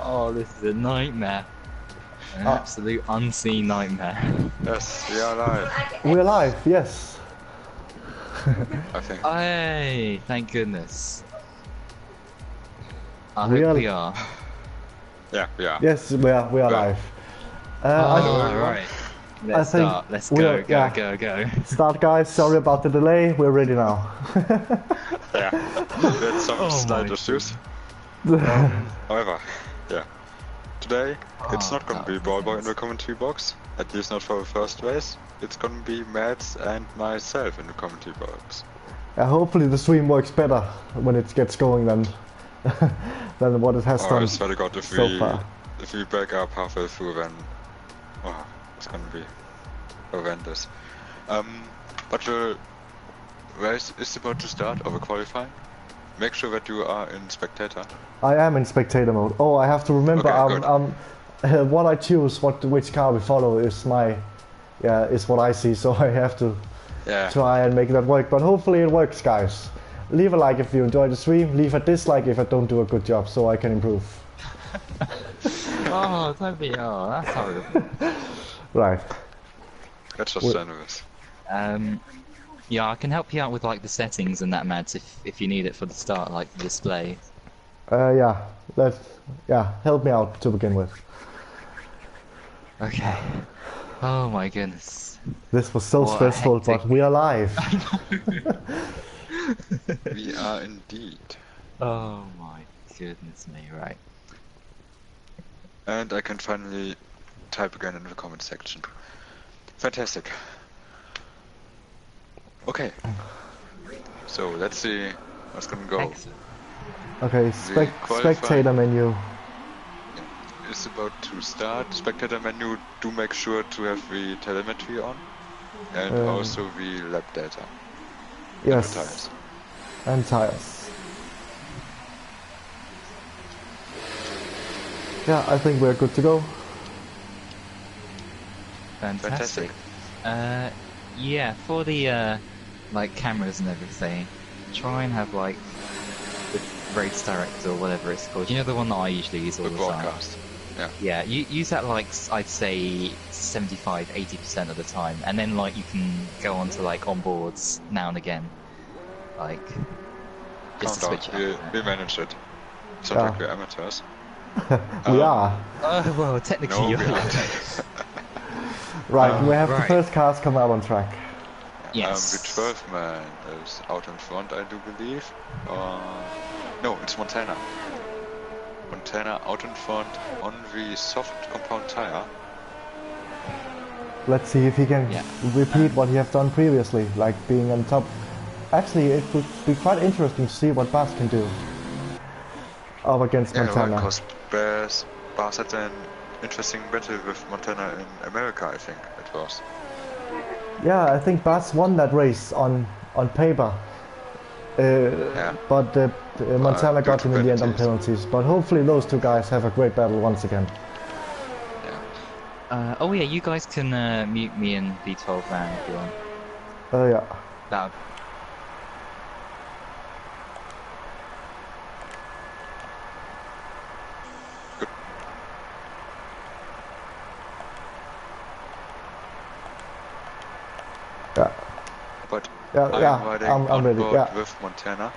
Oh, this is a nightmare. An absolute unseen nightmare. Yes, we are live. We're live, yes. I think. Hey, thank goodness. I We hope are- we are. Yeah, we are. Yes, we are live. Right. Let's think start. Let's we go, are- go, yeah. go, go. Start, guys. Sorry about the delay. We're ready now. Yeah. We had some Oh slight my issues. However, yeah. Today, it's not gonna be Ball Boy in the commentary box. At least not for the first race. It's gonna be Mads and myself in the commentary box. Hopefully the stream works better when it gets going than than what it has Or done I swear to God, if so far. we break up halfway through, then it's gonna be horrendous. But the race is about to start, or the qualifying. Make sure that you are in spectator. I am in spectator mode. Oh, I have to remember. Okay, what I choose, which car we follow is is what I see. So I have to try and make that work. But hopefully it works, guys. Leave a like if you enjoy the stream. Leave a dislike if I don't do a good job, so I can improve. Oh, don't be. Oh, that's horrible. Right. That's just generous. Yeah, I can help you out with like the settings and that, Mads, if you need it for the start, like the display. Help me out to begin with. Okay. Oh my goodness. This was so stressful, but we are live. We are indeed. Oh my goodness me, right. And I can finally type again in the comment section. Fantastic. Okay. So let's see what's gonna go. Excellent. Okay, spectator menu. It's about to start. Spectator menu, do make sure to have the telemetry on. And also the lap data. Yes. And the tires. And tires. Yeah, I think we're good to go. Fantastic. Yeah, for the like cameras and everything, try and have like the race director or whatever it's called. You know, the one that I usually use all the time. Broadcast. Yeah. Yeah, you use that like I'd say 75-80% of the time, and then like you can go on to like onboards now and again, like just to switch it up. We managed it. It's not like we're amateurs. We are. Well, technically you're not. Right, we have the first cars come out on track. Yes. The 12th man is out in front, I do believe. No, it's Montana. Montana out in front on the soft compound tire. Let's see if he can repeat what he has done previously, like being on top. Actually, it would be quite interesting to see what Bas can do up against Montana. Because Bas had an interesting battle with Montana in America, I think it was. Yeah, I think Bas won that race on paper. But Montana got him in the end on penalties. But hopefully those two guys have a great battle once again. Yeah. Oh yeah, you guys can mute me in V12 van if you want. Yeah. That. Yeah. But I'm ready. Yeah. With Montana.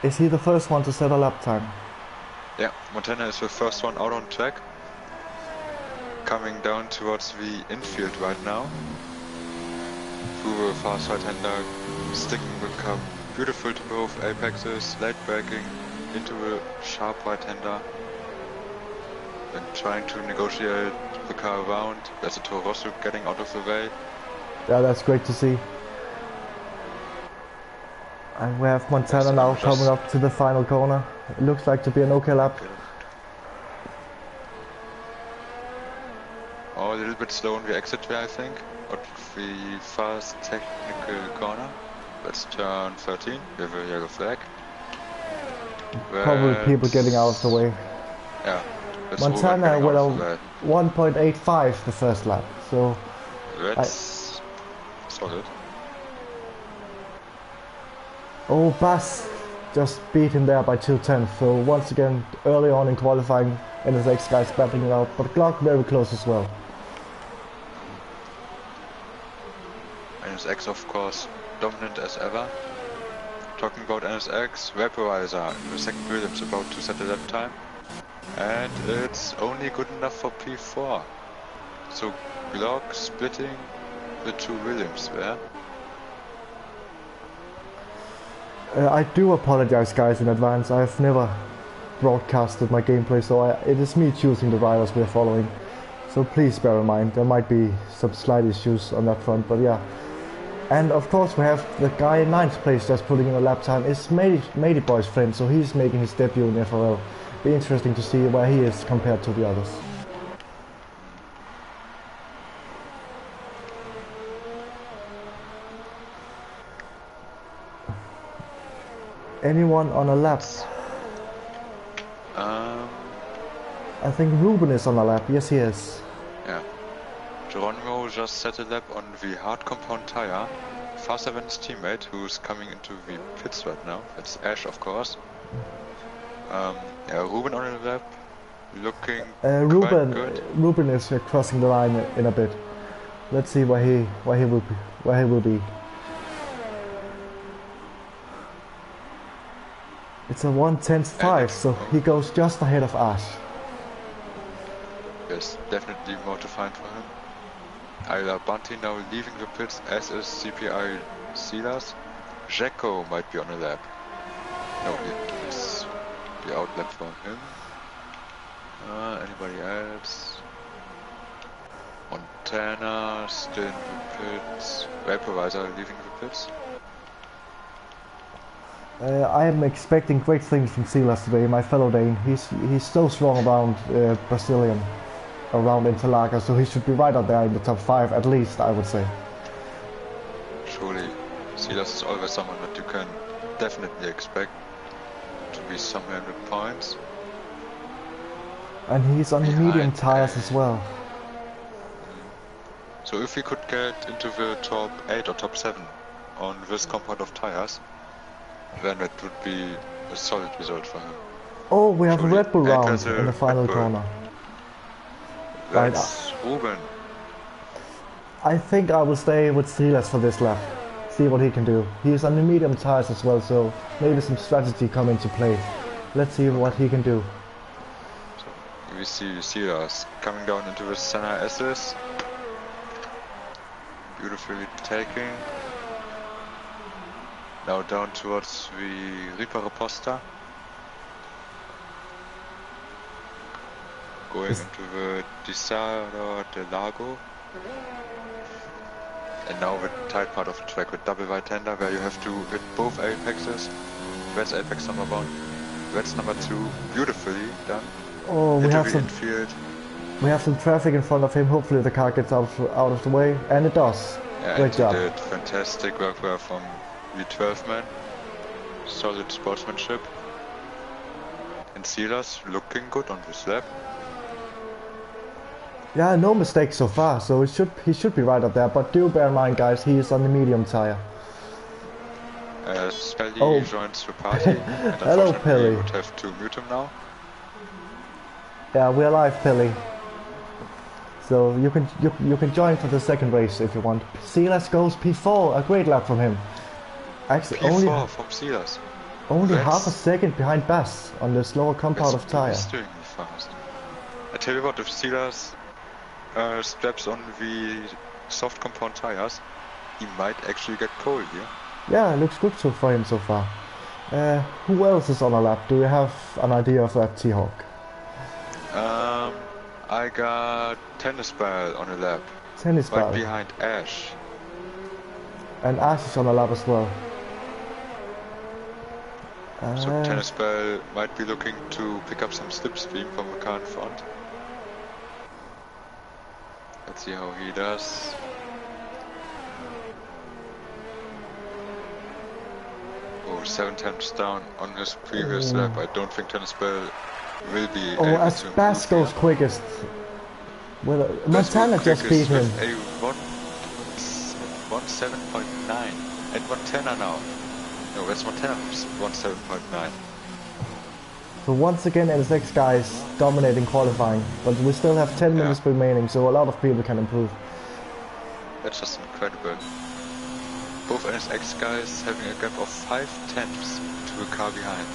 Is he the first one to set a lap time? Yeah, Montana is the first one out on track. Coming down towards the infield right now. Through the fast right hander, sticking the car beautiful to both apexes, late braking into the sharp right hander. Then trying to negotiate the car around. There's a Toro Rosso getting out of the way. Yeah, that's great to see. And we have Montana now coming up to the final corner. It looks like to be an okay lap. Oh, a little bit slow on the exit there, I think. At the fast technical corner. Let's turn 13 with a yellow flag. Probably people getting out of the way. Yeah. Montana with a 1.85 the first lap, so that's solid. Oh, Bass just beat him there by 2 tenths. So once again, early on in qualifying, NSX guys battling it out, but Glock very close as well. NSX, of course, dominant as ever. Talking about NSX, Vaporizer in the second Williams about to set a lap time. And it's only good enough for P4. So Glock splitting the two Williams there. I do apologize guys in advance, I've never broadcasted my gameplay, so it is me choosing the riders we're following. So please bear in mind, there might be some slight issues on that front, but yeah. And of course we have the guy in 9th place just putting in a lap time. It's Matey Boy's friend, so he's making his debut in FRL. Be interesting to see where he is compared to the others. Anyone on a lap? I think Ruben is on a lap, yes he is. Yeah. Geronimo just set a lap on the hard compound tire, faster than his teammate who's coming into the pits right now. That's Ash, of course. Yeah, Ruben on a lap, looking quite good. Ruben is crossing the line in a bit. Let's see where he will be. It's a 1:10.5, so he goes just ahead of Ash. There's definitely more to find for him. Ayla Bunty now leaving the pits, as is CPI Silas. Jacko might be on a lap. No, it is the out lap for him. Anybody else? Montana still in the pits. Vaporizer leaving the pits. I am expecting great things from Silas today, my fellow Dane. He's so strong around Brazilian, around Interlaken, so he should be right up there in the top 5 at least, I would say. Surely, Silas is always someone that you can definitely expect to be somewhere in the points. And he's on the medium tires as well. So if he could get into the top 8 or top 7 on this compound of tires, then it would be a solid result for him. Oh, we have a Red Bull round in the final corner. That's Ruben. I think I will stay with Silas for this lap. See what he can do. He's on the medium tires as well, so maybe some strategy come into play. Let's see what he can do. So we see Silas coming down into the center S's. Beautifully taking. Now down towards the Ripara Posta. Going into the Disaro de Lago. And now the tight part of the track with double right hander where you have to hit both apexes. That's apex number 1. That's number 2. Beautifully done. Oh, we have some traffic in front of him. Hopefully the car gets out of the way, and it does. Yeah, great job. Did fantastic work there from the 12 man. Solid sportsmanship. And Silas looking good on this lap. Yeah, no mistakes so far, so he should be right up there, but do bear in mind guys, he is on the medium tire. Pelly joins the party, and hello Pelly. We would have to mute him now. Yeah, we're live Pelly. So you can join for the second race if you want. Silas goes P4, a great lap from him. Actually, P4 from Silas. Only half a second behind Bass on the slower compound of tire. Doing fast. I tell you what, if Silas steps on the soft compound tires, he might actually get pole here. Yeah, it looks good for him so far. Who else is on a lap? Do you have an idea of that, T-Hawk? I got Tennis Ball on a lap. Tennis Ball? Right behind Ash. And Ash is on a lap as well. So Tennis Ball might be looking to pick up some slipstream from the car in front. Let's see how he does. Oh, 7 attempts down on his previous lap. I don't think Tennis Ball will be able as to Bass goes quickest. Well, Montana just beat him. A 1:07.9 and Montana now No, that's Montana, 17.9. So once again, NSX guys dominating qualifying, but we still have 10 minutes remaining, so a lot of people can improve. That's just incredible. Both NSX guys having a gap of 5 tenths to a car behind.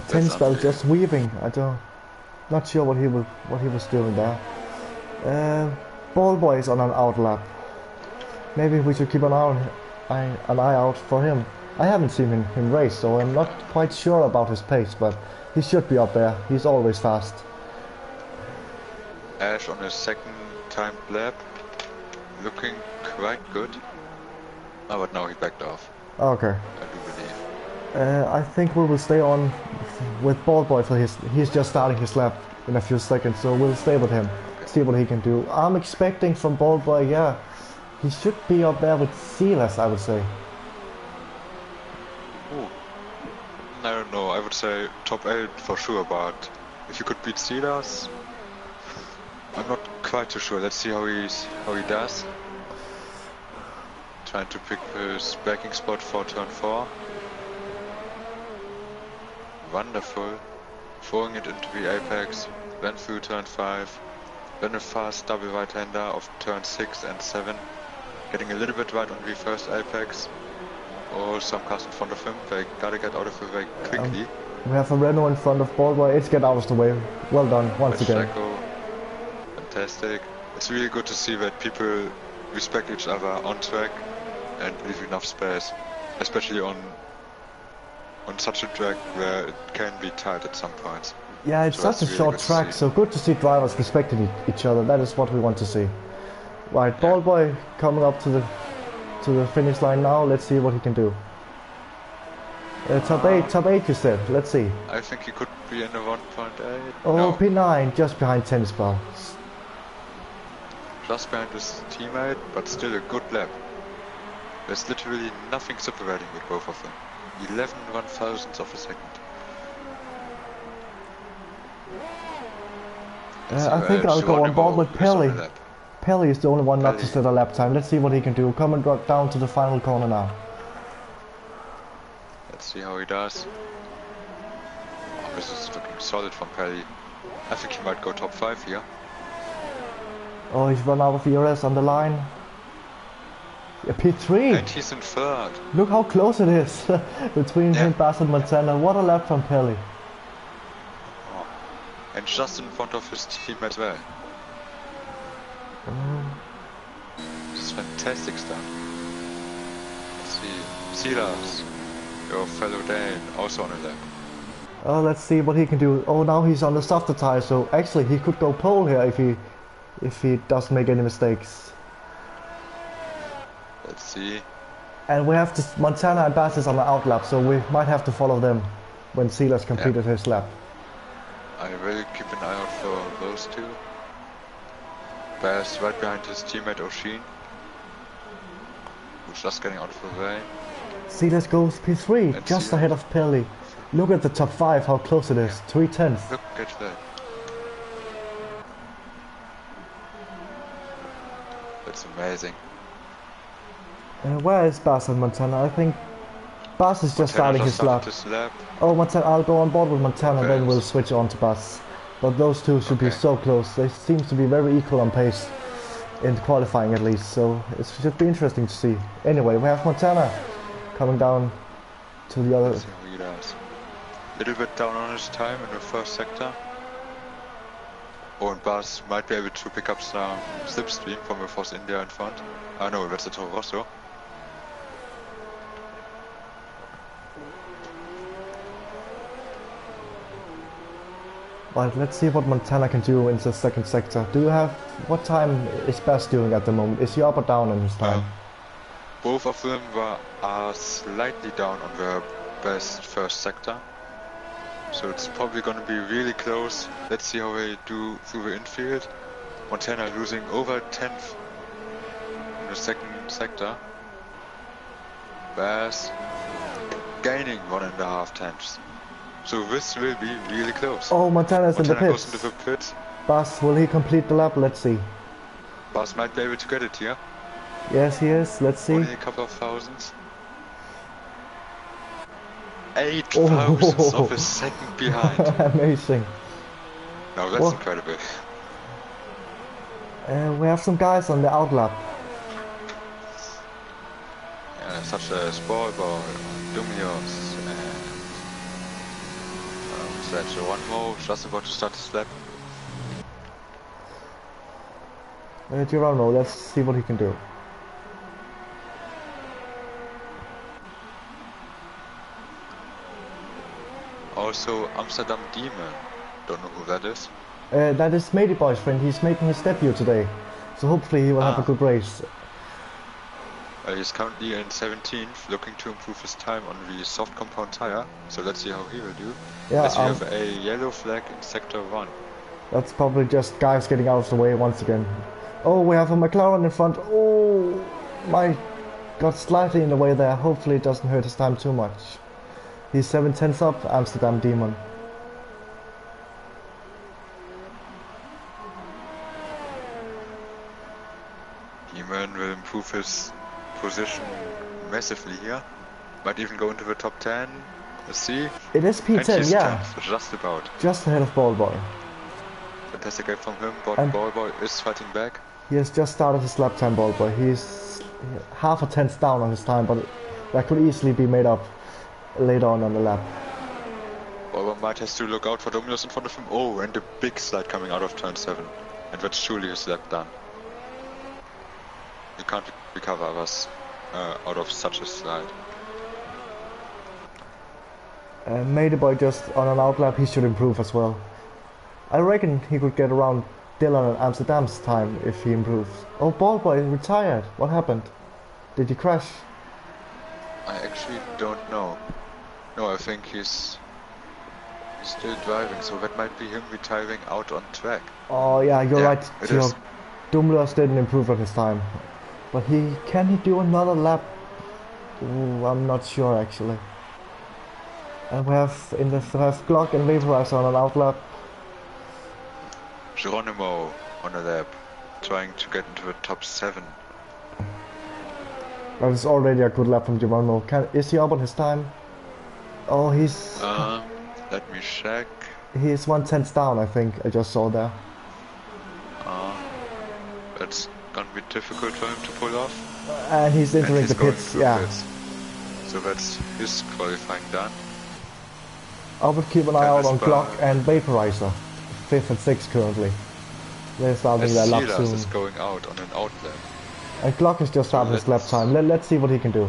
10 spell just weaving. Not sure what he was doing there. Ballboy is on an out lap. Maybe we should keep an eye out for him. I haven't seen him race, so I'm not quite sure about his pace, but he should be up there. He's always fast. Ash on his second timed lap, looking quite good. Oh, but now he backed off. Okay. I do believe. I think we will stay on with Ballboy for he's just starting his lap in a few seconds, so we'll stay with him, see what he can do. I'm expecting from Ballboy, yeah, he should be up there with Silas, I would say. Ooh. I don't know, I would say top 8 for sure, but if you could beat Silas, I'm not quite too sure. Let's see how he does. Trying to pick his backing spot for turn 4. Wonderful. Throwing it into the apex, then through turn 5, then a fast double right-hander of turn 6 and 7. Getting a little bit right on the first apex. Oh, some cars in front of him. They gotta get out of the way quickly. We have a Renault in front of Ballboy. Let's get out of the way. Well done, once again. Fantastic. It's really good to see that people respect each other on track and leave enough space, especially on such a track where it can be tight at some points. Yeah, it's such a short track, so good to see drivers respecting each other. That is what we want to see. Right, Ballboy coming up to the finish line now. Let's see what he can do. Top 8 you said. Let's see. I think he could be in the 1.8. Oh, no. P9, just behind Tennis Ball. Just behind his teammate, but still a good lap. There's literally nothing separating with both of them. 11 1,000ths of a second. I think I'll go on board with Pelly. Pelly is the only one not to set a lap time. Let's see what he can do. Coming down to the final corner now. Let's see how he does. Oh, this is looking solid from Pelly. I think he might go top 5 here. Oh, he's run out of ERS on the line. A P3. And he's in third. Look how close it is between him, Bass and Montana. What a lap from Pelly. Oh. And just in front of his team as well. This is fantastic stuff. Let's see. Silas, your fellow Dane, also on a lap. Oh, let's see what he can do. Oh, now he's on the softer tire, so actually he could go pole here if he doesn't make any mistakes. Let's see. And we have to, Montana and Bass is on the out lap, so we might have to follow them when Silas completed his lap. I will keep an eye out for those two. Bass right behind his teammate O'Sheen, who's just getting out of the way. Silas goes P3, just ahead of Pelly. Look at the top 5, how close it is, 3/10. Look at that. That's amazing. Where is Bass and Montana? I think Bass is just starting his lap. Oh, Montana, I'll go on board with Montana, then we'll switch on to Bass. But those two should be so close. They seem to be very equal on pace, in qualifying at least, so it should be interesting to see. Anyway, we have Montana coming down to the other. Let's see how he does. Little bit down on his time in the first sector. Oh, and Bass might be able to pick up some slipstream from the Force India in front. Ah no, that's a Toro Rosso. Right, let's see what Montana can do in the second sector. Do you have, what time is Bass doing at the moment? Is he up or down in his time? Both of them are slightly down on their best first sector. So it's probably going to be really close. Let's see how they do through the infield. Montana losing over 10th in the second sector. Bass gaining 1.5 tenths. So this will be really close. Oh, Montana's in the pits. Goes into the pit. Bass, will he complete the lap? Let's see. Bass might be able to get it here. Yes, he is. Let's see. Only a couple of thousandths. 8 thousandths of a second behind. Amazing. No, that's incredible. We have some guys on the outlap. Yeah, such as Ballboy, Dumios, and Sledge. One more, just about to start his lap. Geronimo, let's see what he can do. Also, Amsterdam Demon. Don't know who that is. That is Matey Boy's friend. He's making his debut today, so hopefully he will have a good race. He's currently in 17th, looking to improve his time on the soft compound tire. So let's see how he will do. Yeah, as we have a yellow flag in sector 1. That's probably just guys getting out of the way once again. Oh, we have a McLaren in front. Oh, my, got slightly in the way there. Hopefully it doesn't hurt his time too much. He's 7/10 up, Amsterdam Demon. Demon will improve his position massively here. Might even go into the top 10. Let's see. It is P10, yeah. 10th, just about. Just ahead of Ballboy. Fantastic help from him, but Ballboy is fighting back. He has just started his lap time, Ballboy. He's half a tenth down on his time, but that could easily be made up later on the lap. Ballboy might have to look out for Dominos in front of him. Oh, and a big slide coming out of turn 7. And that's surely his lap done. You can't recover us out of such a slide. Matey Boy just on an outlap, he should improve as well. I reckon he could get around Dylan and Amsterdam's time if he improves. Oh, Ballboy retired. What happened? Did he crash? I actually don't know. No, I think he's still driving, so that might be him retiring out on track. Oh yeah, you're right. It is. Dumlos didn't improve on his time. But can he do another lap? Ooh, I'm not sure actually. And we have Glock and Vaporizer on an outlap. Geronimo on a lap, trying to get into the top 7. That is already a good lap from Geronimo. Is he up on his time? Oh, he's... let me check. He's 1/10 down, I think. I just saw there. That's gonna be difficult for him to pull off. And he's entering the pits, yeah. Pits. So that's his qualifying done. I would keep an eye out on Glock and Vaporizer. 5th and 6th currently. They're starting their lap soon. Is going out on an outlap. And Glock is just starting his lap time. Let's see what he can do.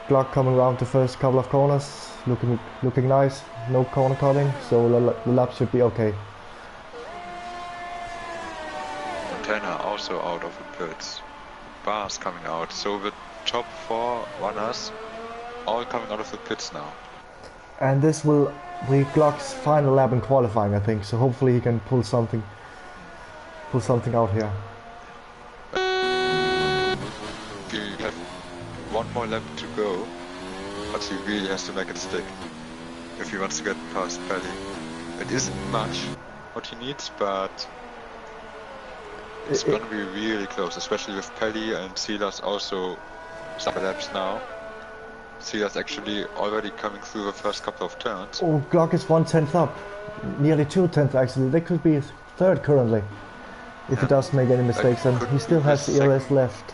Glock coming around the first couple of corners. Looking nice. No corner cutting, so the lap should be okay. Montana also out of the pits. Bars coming out. So the top 4 runners all coming out of the pits now. And this will be Glock's final lap in qualifying, I think. So hopefully he can pull something out here. He have one more lap to go, but he really has to make it stick if he wants to get past Pelly. It isn't much what he needs, but it's gonna be really close, especially with Pelly and Silas also some laps now. Silas actually already coming through the first couple of turns. Oh, Glock is 1/10 up. Nearly 2/10 actually. They could be 3rd currently. If he doesn't make any mistakes, and he still has ERS left.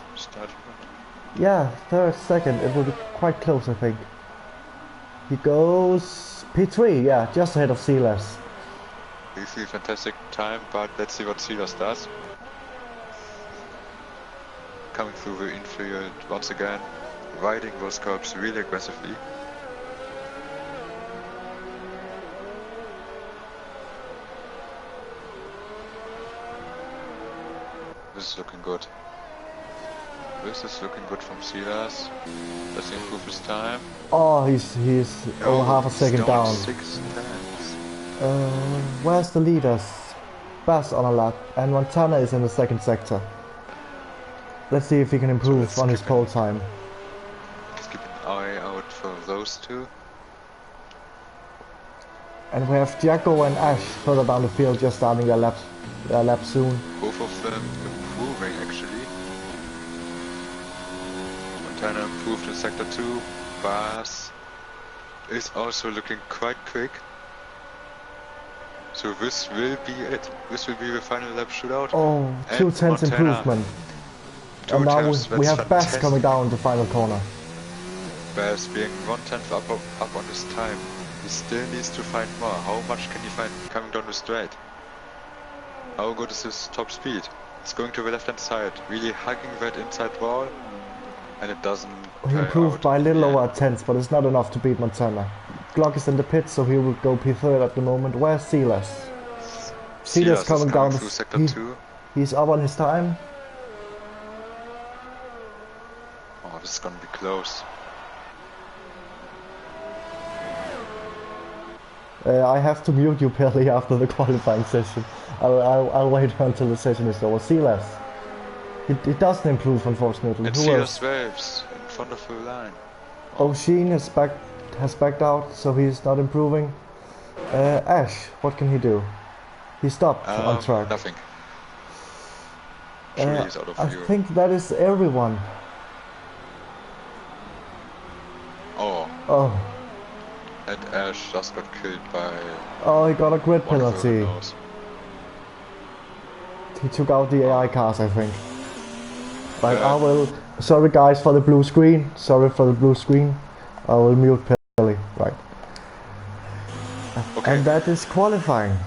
Yeah, 3rd, 2nd. It will be quite close, I think. He goes P3, yeah, just ahead of Silas. Really fantastic time, but let's see what Silas does. Coming through the infield once again. Riding those curbs really aggressively. This is looking good. This is looking good from Silas. Does he improve his time? Oh, he's over half a second down. 6 tenths. Where's the leaders? Bass on a lap, and Montana is in the 2nd sector. Let's see if he can improve on his pole time. Eye out for those two. And we have Giaco and Ash further down the field, just starting their lap soon. Both of them improving actually. Montana improved in sector 2. Bass is also looking quite quick. So this will be it. This will be the final lap shootout. Oh, 2/10 improvement. And now we have Bass coming down the final corner. Bass being 1/10 up on his time. He still needs to find more. How much can he find coming down the straight? How good is his top speed? It's going to the left hand side, really hugging that inside wall, and it doesn't. He improved by a little over 10, but it's not enough to beat Montana. Glock is in the pit, so he will go P3 at the moment. Where's Silas? Silas coming down through sector 2. He's up on his time. Oh, this is gonna be close. I have to mute you, Pelly, after the qualifying session. I'll wait until the session is over. Silas. It doesn't improve, unfortunately. And Silas waves in front of the line. O'Sheen has backed out, so he's not improving. Ash, what can he do? He stopped on track. Nothing. He's out of view. I think that is everyone. Oh. And Ash just got killed by... Oh, he got a grid penalty. He took out the AI cars, I think. Right, I will... Sorry guys for the blue screen. Sorry for the blue screen. I will mute Pelly. Right. Okay. And that is qualifying.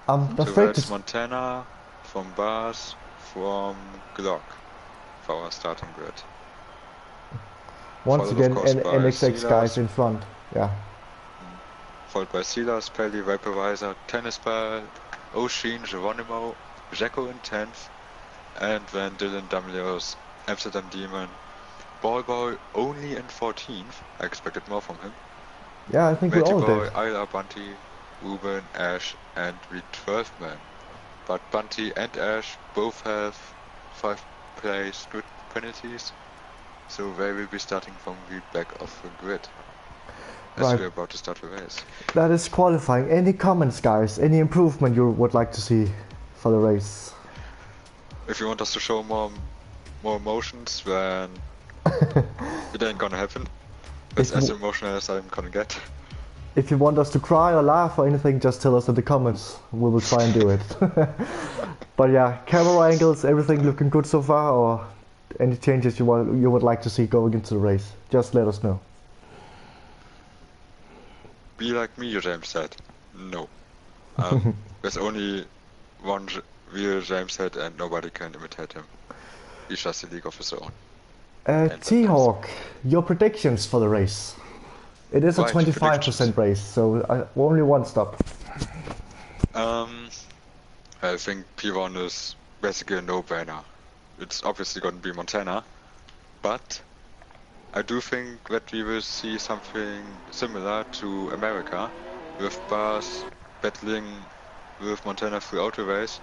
I'm afraid to... Montana, from Bars, from Glock, for our starting grid. Once again, NXX guys in front. Yeah. Followed by Silas, Pelly, Vaporizer, Tennis Ball, O'Sheen, Geronimo, Jacko in 10th, and then Dylan Damlios, Amsterdam Demon, Ball only in 14th. I expected more from him. Yeah, I think we all did. Ayla, Bunty, Ruben, Ash, and the 12th man. But Bunty and Ash both have 5 place grid penalties, so they will be starting from the back of the grid. As we're about to start the race. That is qualifying. Any comments, guys? Any improvement you would like to see for the race? If you want us to show more emotions, then it ain't gonna happen. That's as emotional as I'm gonna get. If you want us to cry or laugh or anything, just tell us in the comments. We will try and do it. But yeah, camera angles, everything looking good so far, or any changes you would like to see going into the race? Just let us know. Be like me, James said. No. There's only one real James said, and nobody can imitate him. He's just a league of his own. T-Hawk, your predictions for the race? It is a 25% race, so only one stop. I think P1 is basically a no-brainer. It's obviously going to be Montana, but I do think that we will see something similar to America, with Bars battling with Montana throughout the race,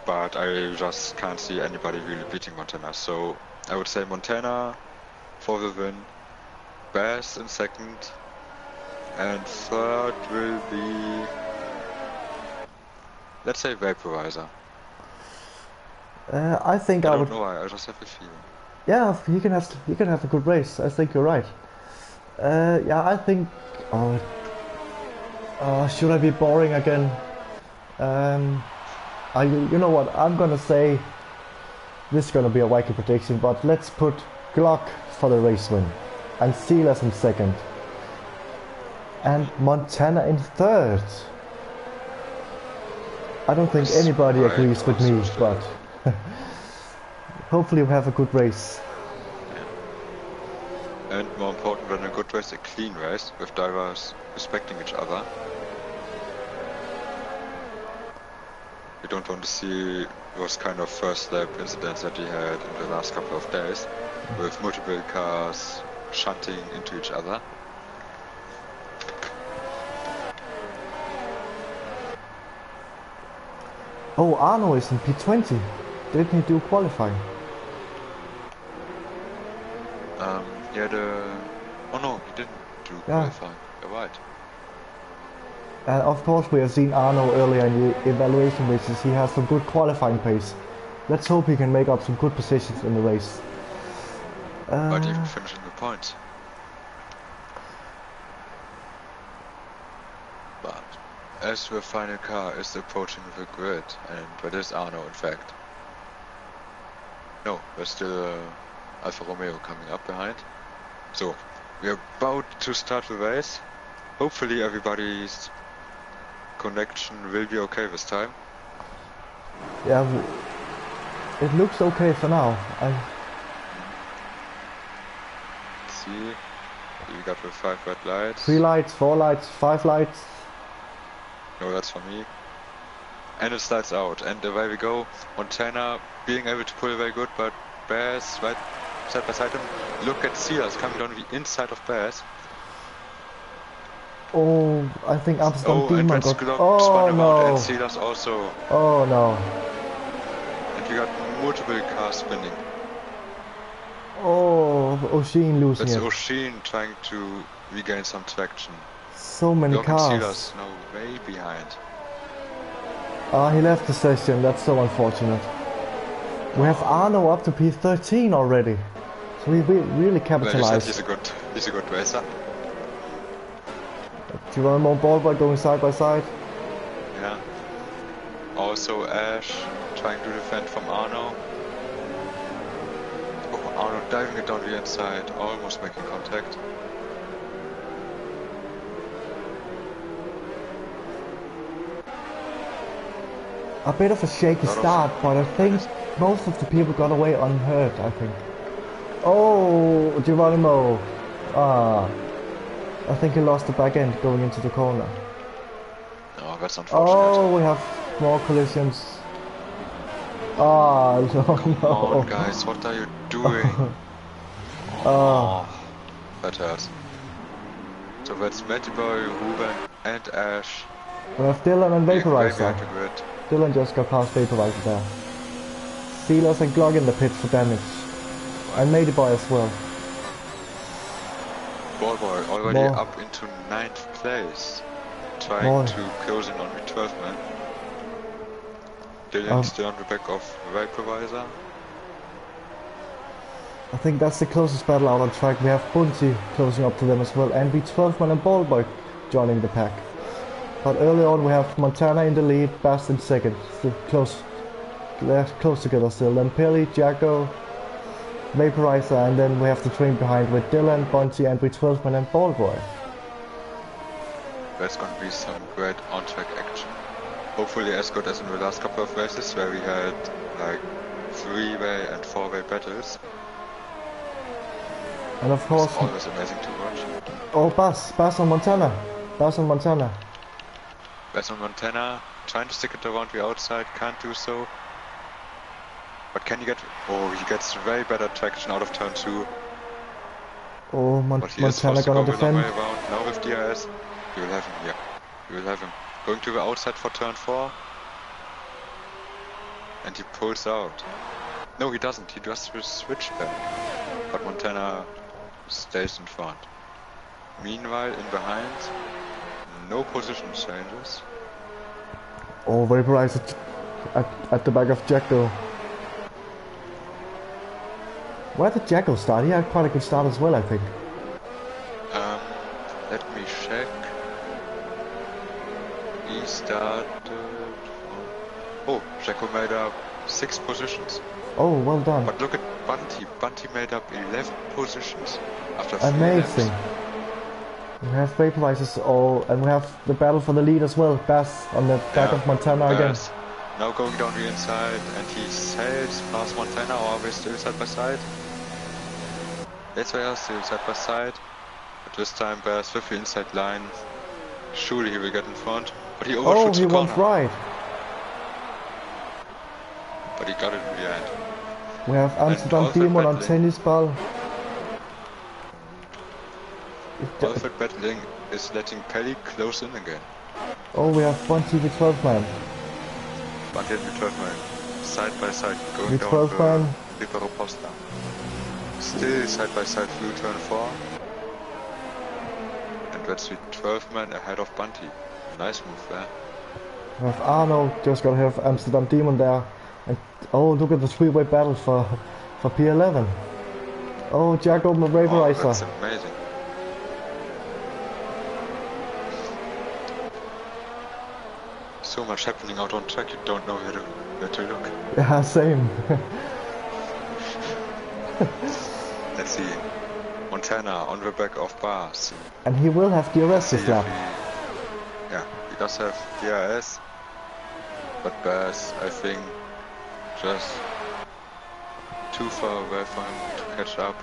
but I just can't see anybody really beating Montana, so I would say Montana for the win, Bass in second, and third will be, let's say, Vaporizer. I think I don't know why, I just have a feeling. Yeah, he can have a good race. I think you're right. Yeah, I think. Should I be boring again? You know what? I'm gonna say this is gonna be a wacky prediction, but let's put Glock for the race win, and Silas in second, and Montana in third. I don't think anybody agrees with me, but. Hopefully we have a good race. And more important than a good race, a clean race, with drivers respecting each other. We don't want to see those kind of first lap incidents that we had in the last couple of days, with multiple cars shunting into each other. Oh, Arno is in P20. Didn't he do qualifying? Oh no, he didn't do qualifying. You're right. Of course, we have seen Arno earlier in the evaluation races. He has some good qualifying pace. Let's hope he can make up some good positions in the race. But even finishing the points. But as the final car is approaching the grid, and that is Arno in fact. No, there's still Alfa Romeo coming up behind. So, we are about to start the race. Hopefully everybody's connection will be okay this time. Yeah, it looks okay for now. See, we got the 5 red lights. 3 lights, 4 lights, 5 lights. No, that's for me. And it starts out, and away we go. Montana being able to pull very good, but Bears right side by side him. Look at Silas coming down the inside of Bears. Oh, I think Amsterdam and got... spun around, and Silas also. Oh no. And we got multiple cars spinning. Oh, O'Sheen losing it. That's O'Sheen trying to regain some traction. So many cars. And Silas now way behind. Ah, he left the session, that's so unfortunate. We have Arno up to P13 already. So we really capitalized. He's a good racer. Geronimo Ballboy going side by side. Yeah. Also Ash trying to defend from Arno. Oh, Arno diving it down the inside, almost making contact. A bit of a shaky start, but I think most of the people got away unhurt, I think. Oh, Geronimo. I think he lost the back end going into the corner. Oh, that's unfortunate. Oh, we have more collisions. Ah, no, Come on, guys, what are you doing? That hurts. So that's Matty Boy, Ruben, and Ash. We have Dylan and Vaporizer. Grid. Dylan just got past Vaporizer there. Silas and Glog in the pit for damage. And Matty Boy as well. Ballboy already up into 9th place. Trying to close in on the 12th man. Dylan still on the back of Vaporizer. I think that's the closest battle out on track. We have Bunty closing up to them as well, and B12 and Ballboy joining the pack. But early on we have Montana in the lead, Bast in second. Still close. They're close together still. Then Pelly, Jacko, Vaporizer, and then we have the train behind with Dylan, Bunty, and B12 and Ballboy. There's gonna be some great on-track action. Hopefully as good as in the last couple of races where we had like 3-way and 4-way battles. And of course... It's always amazing to watch. Oh, Bass on Montana. Bass on Montana. Bass on Montana, trying to stick it around the outside, can't do so. But can you get... Oh, he gets very better traction out of turn 2. Oh, Montana gonna defend. Now with DRS, you will have him here. You will have him. Going to the outside for turn 4. And he pulls out. No, he doesn't. He does the switch back. But Montana stays in front. Meanwhile, in behind, no position changes. Oh, Vaporizer at the back of Jacko. Where did Jacko start? He had quite a good start as well, I think. Let me check. He started... Oh, Jacko made up 6 positions. Oh, well done. But look at Bunty. Bunty made up 11 positions after 3 Amazing. laps. We have Vaporizers and we have the battle for the lead as well. Bass on the back of Montana again. Now going down the inside, and he sails past Montana, or are they still side by side? Yes, they are still side by side. But this time Bears with the inside line. Surely he will get in front. But he overshoots the corner. Went right. But he got it in the end. We have Amsterdam Demon on tennis ball. Alfred battling is letting Pelly close in again. Oh, we have Bunty the 12 man. Bunty and the 12 man. Side by side going the 12 down man. Libero Posta. Still side by side through turn 4. And that's the 12 man ahead of Bunty. Nice move there. We have Arno just got to have Amsterdam Demon there. And oh, look at the 3-way battle for P11. Oh, Jacko Vaporizer. That's amazing. so much happening out on track, you don't know where to look. Yeah, same. Let's see. Montana on the back of Bars. And he will have DRS this lap. Yeah, he does have DRS. But Bars, I think, just too far away for him to catch up.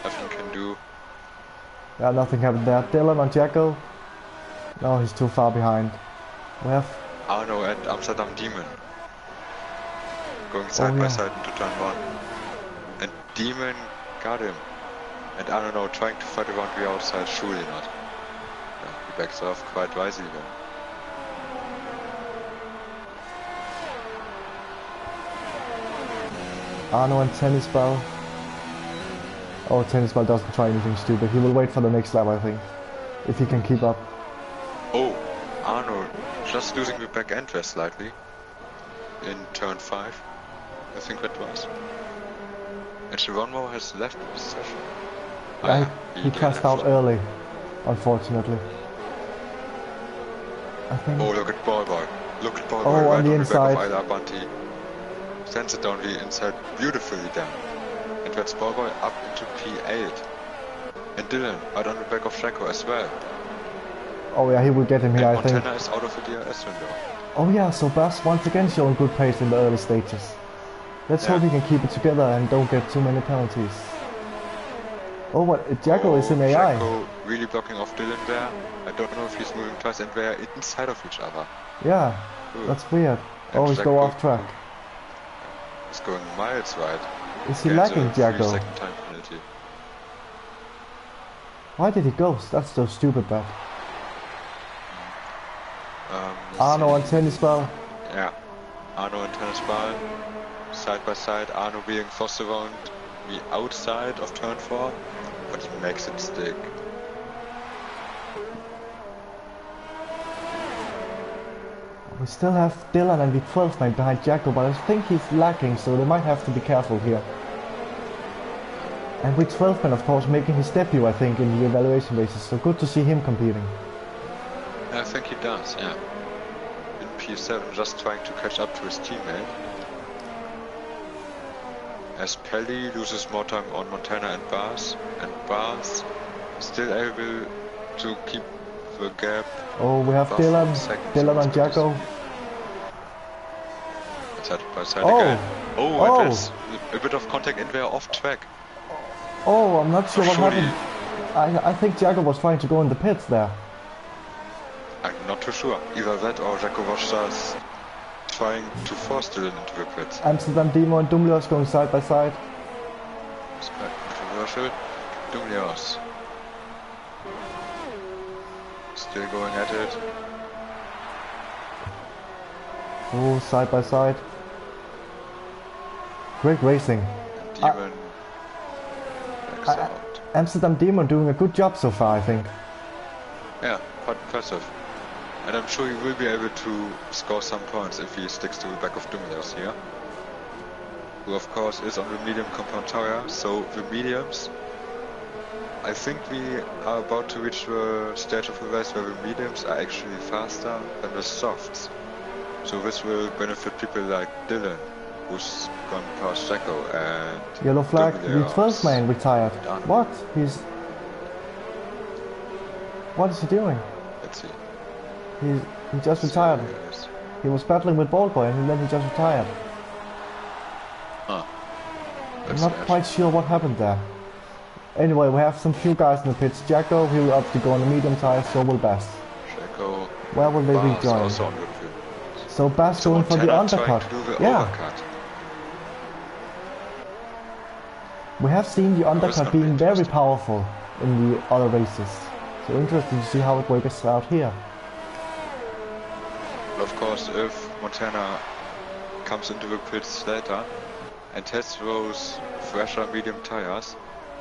Nothing can do. Yeah, nothing happened there. Dylan on Jacko. No, he's too far behind. We have Arno and Amsterdam Demon going side by side into turn 1. And Demon got him. And Arno now trying to fight around the outside, surely not. Yeah, he backs off quite wisely then. Arno and Tennis Ball. Oh, Tennis Ball doesn't try anything stupid. He will wait for the next lap, I think. If he can keep up. Oh, Arno just losing the back end there slightly. In turn 5. I think that was. And Geronimo has left the session. Yeah, he crashed out early, unfortunately. I think. Oh, look at Ballboy. Look at Ballboy right on the inside. back of Bunty. Sends it down the inside beautifully down. And that's Ballboy up into P8. And Dylan out on the back of Shaco as well. Oh yeah, he will get him here, I think. Montana is out of the DRS window. Oh yeah, so Bass once again showing good pace in the early stages. Let's hope he can keep it together and don't get too many penalties. Oh, what? Jacko is in AI. Jacko really blocking off Dylan there. I don't know if he's moving twice and they're inside of each other. Yeah, that's weird. Oh, he's go off track. He's going miles wide. Is he lagging, Jacko? 3-second time penalty. Why did he ghost? That's so stupid, bad. Arno and Tennis Ball. Yeah, Arno and Tennis Ball. Side by side, Arno being forced around the outside of turn 4, but he makes it stick. We still have Dylan and the 12th man behind Jacko, but I think he's lacking, so they might have to be careful here. And with 12th man, of course, making his debut, I think, in the evaluation races, so good to see him competing. I think he does, yeah. In P7, just trying to catch up to his teammate. As Pelly loses more time on Montana and Bars still able to keep the gap. Oh, we have Dylan and Jacko. Side by side again. Oh, and there's a bit of contact in there off track. Oh, I'm not sure what happened. I think Jacko was trying to go in the pits there. I'm not too sure. Either that or Jacko was just trying to force Dylan into the pits. Amsterdam Demo and Dumlios going side by side. It's quite controversial. Dumlios still going at it. Oh, side by side. Great racing. Demon backs out. Amsterdam Demon doing a good job so far, I think. Yeah, quite impressive. And I'm sure he will be able to score some points if he sticks to the back of Dumlios here. Who of course is on the medium compound tire, so the mediums, I think we are about to reach the stage of the race where the mediums are actually faster than the softs. So this will benefit people like Dylan, who's gone past Jacko and yellow flag, the 12th man retired. What? What is he doing? Let's see. He just retired. He was battling with Ballboy and then he just retired. I'm not quite sure what happened there. Anyway, we have some few guys in the pits. Jacko, he will have to go on the medium tire, so will Bass. Jacko, where will they rejoin? So Bass going for the undercut. Overcut. We have seen the undercut being very powerful in the other races. So interesting to see how it works out here. Of course, if Montana comes into the pits later and tests those fresher medium tires,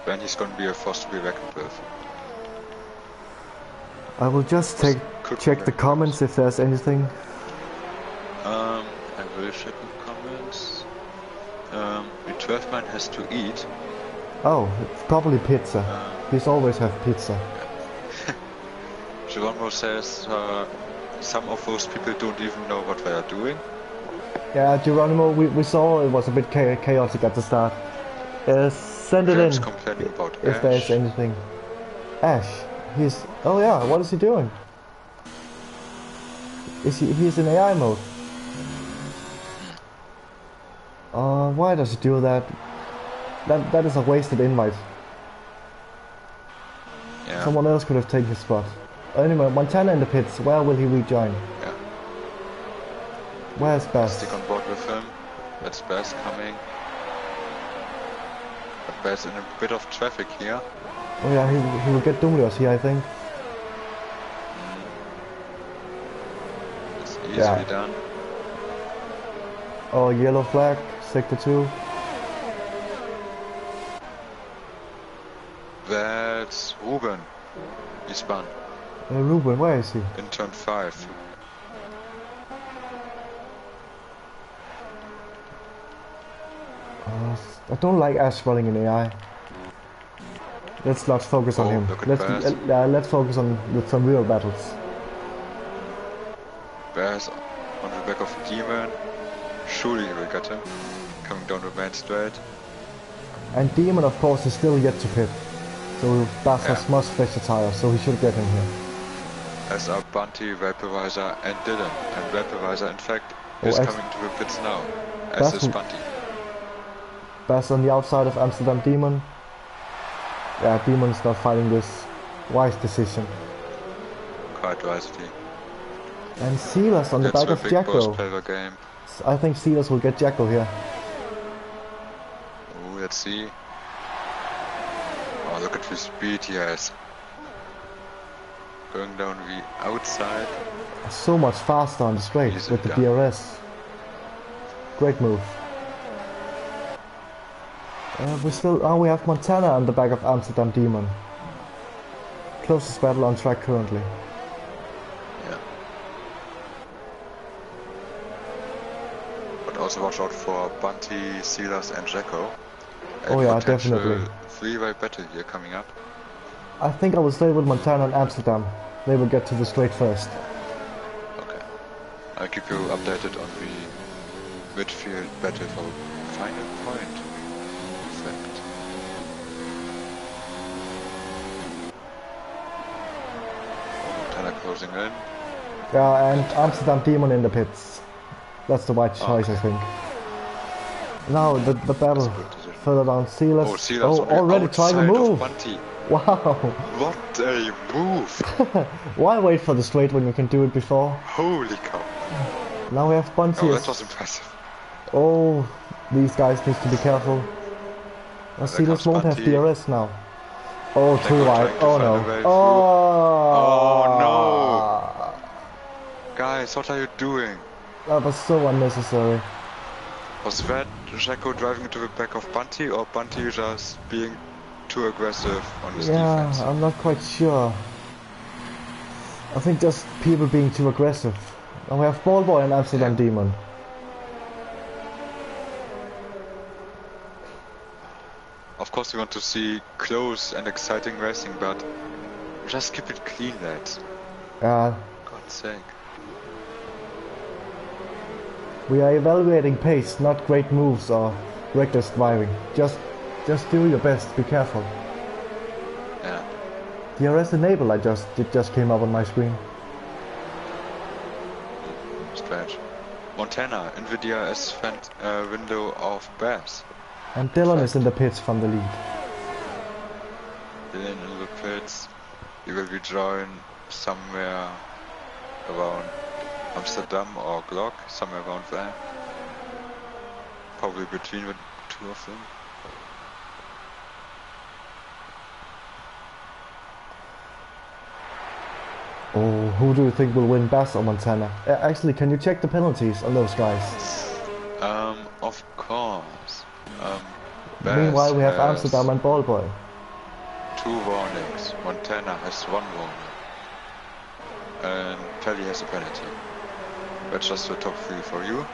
then he's going to be a force to be reckoned with. I will just check the comments if there's anything. I will check the comments. The 12th man has to eat. Oh, it's probably pizza. He's always have pizza. Geronimo says some of those people don't even know what they are doing. Yeah, Geronimo, we saw it was a bit chaotic at the start. Send it in complaining about if Ash. there's anything. Ash, he's... Oh yeah, what is he doing? He's in AI mode. Why does he do that? That is a wasted invite. Yeah. Someone else could have taken his spot. Anyway, Montana in the pits. Where will he rejoin? Yeah. Where's Bass? Stick on board with him. That's Bass coming. But Bass in a bit of traffic here. Oh yeah, he will get Dumlios here, I think. It's easily done. Oh, yellow flag, sector 2. That's Ruben. He spun. Ruben, where is he? In turn 5. I don't like Ash running in AI. Let's not focus on him. Let's focus on with some real battles. Bass on the back of Demon. Surely he will get him. Coming down the main straight. And Demon, of course, is still yet to pit. So Bass has much fresher tires, so he should get him here. As are Bunty, Vaporizer and Dylan. And Vaporizer, in fact, is coming to the pits now. As is Bunty. Bass on the outside of Amsterdam Demon. Yeah, Demon's not fighting this. Wise decision. Quite wisely. And Silas on the back of Jacko. Game. I think Silas will get Jacko here. Oh, let's see. Oh, look at the speed he has. Going down the outside. So much faster on the straight with the DRS. Great move. We have Montana on the back of Amsterdam Demon. Closest battle on track currently. Yeah. But also watch out for Bunty, Silas and Jacko. Oh yeah, definitely. Three-way battle here coming up. I think I will stay with Montana and Amsterdam. They will get to the straight first. Okay. I'll keep you updated on the midfield battle for final point. Perfect. Montana closing in. Yeah, and Amsterdam Demon in the pits. That's the right choice, I think. Now the battle further down. Silas. Oh, Silas already trying to move. Wow. What a move. Why wait for the straight when you can do it before? Holy cow. Now we have Bunty. Oh, that was impressive. Oh, these guys need to be careful. Silas won't have DRS now. Oh, too wide. Oh no. Oh no. Guys, what are you doing? That was so unnecessary. Was that Jacko driving into the back of Bunty, or Bunty just being too aggressive on his defense? Yeah, I'm not quite sure. I think just people being too aggressive. And we have Ball Boy and Amsterdam Demon. Of course we want to see close and exciting racing, but just keep it clean, lads. God's sake. We are evaluating pace, not great moves or reckless driving. Just do your best, be careful. Yeah. DRS enable it just came up on my screen. Strange. Montana in the DRS window of Bass. And Dylan is in the pits from the lead. Dylan in the pits. He will be joined somewhere around Amsterdam or Glock, somewhere around there. Probably between the two of them. Oh, who do you think will win, Bass or Montana? Actually, can you check the penalties on those guys? Of course. Meanwhile, we have Amsterdam and Ballboy. 2 warnings. Montana has 1 warning. And Kelly has a penalty. That's just the top 3 for you.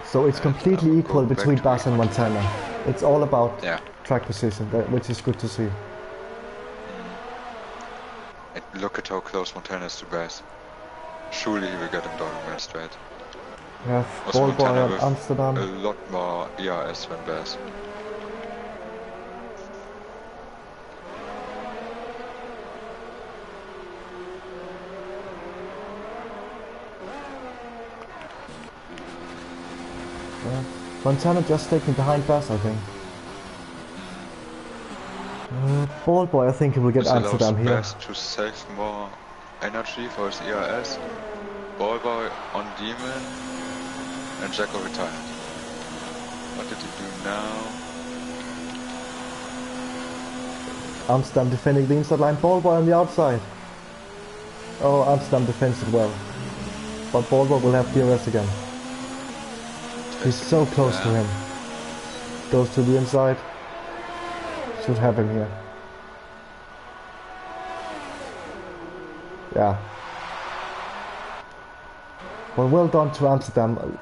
So it's completely equal between Bass and Montana. It's all about track position, which is good to see. And look at how close Montana is to Bass. surely he will get him down the main straight. We have Ball Boy and Amsterdam. A lot more ERS than Bass. Montana just taking behind Bass, I think. Ball Boy, I think he will get Amsterdam here. Bass to save more energy for his ERS. Ball Boy on Demon. And Jacko retired. What did he do now? Amsterdam defending the inside line. Ball Boy on the outside. Oh, Amsterdam defends it well. But Ball Boy will have DRS again. He's so close to him. Goes to the inside. Should have him here. Yeah. Well done to Amsterdam.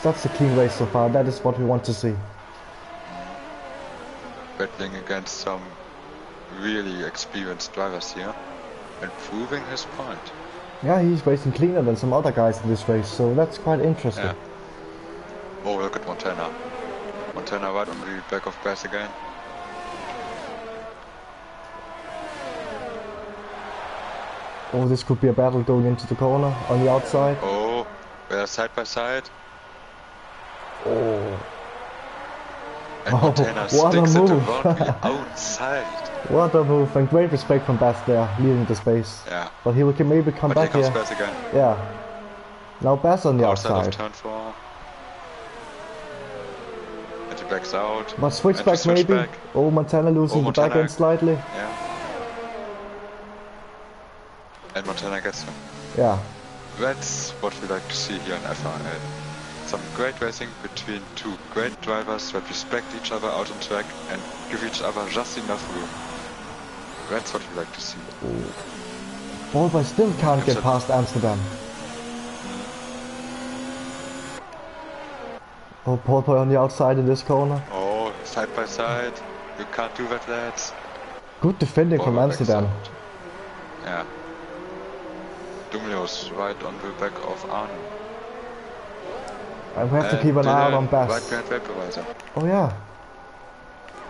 That's a clean race so far. That is what we want to see. Battling against some really experienced drivers here and proving his point. Yeah, he's racing cleaner than some other guys in this race, so that's quite interesting. Yeah. Oh, look at Montana. Montana right on the back of Bass again. Oh, this could be a battle going into the corner on the outside. Oh, they're side by side. Oh. And Montana what a sticks it move. around the outside. What a move, and great respect from Bass there, leading the space. Yeah. But he will maybe come back here. Bass again. Yeah. Now Bass on the outside. Of turn 4. And he backs out. But switchback maybe. Back. Oh, Montana losing the back end slightly. Yeah. And Montana gets him. Yeah. That's what we like to see here in FRL. Some great racing between two great drivers that respect each other out on track and give each other just enough room. That's what we like to see. Ball Boy still can't get past Amsterdam. Oh, Ball Boy on the outside in this corner. Oh, side by side. You can't do that, lads. Good defending from Amsterdam. Yeah. Dumleos right on the back of Arno. And we have to keep an eye out on Bass. Right behind Vaporizer. Oh yeah.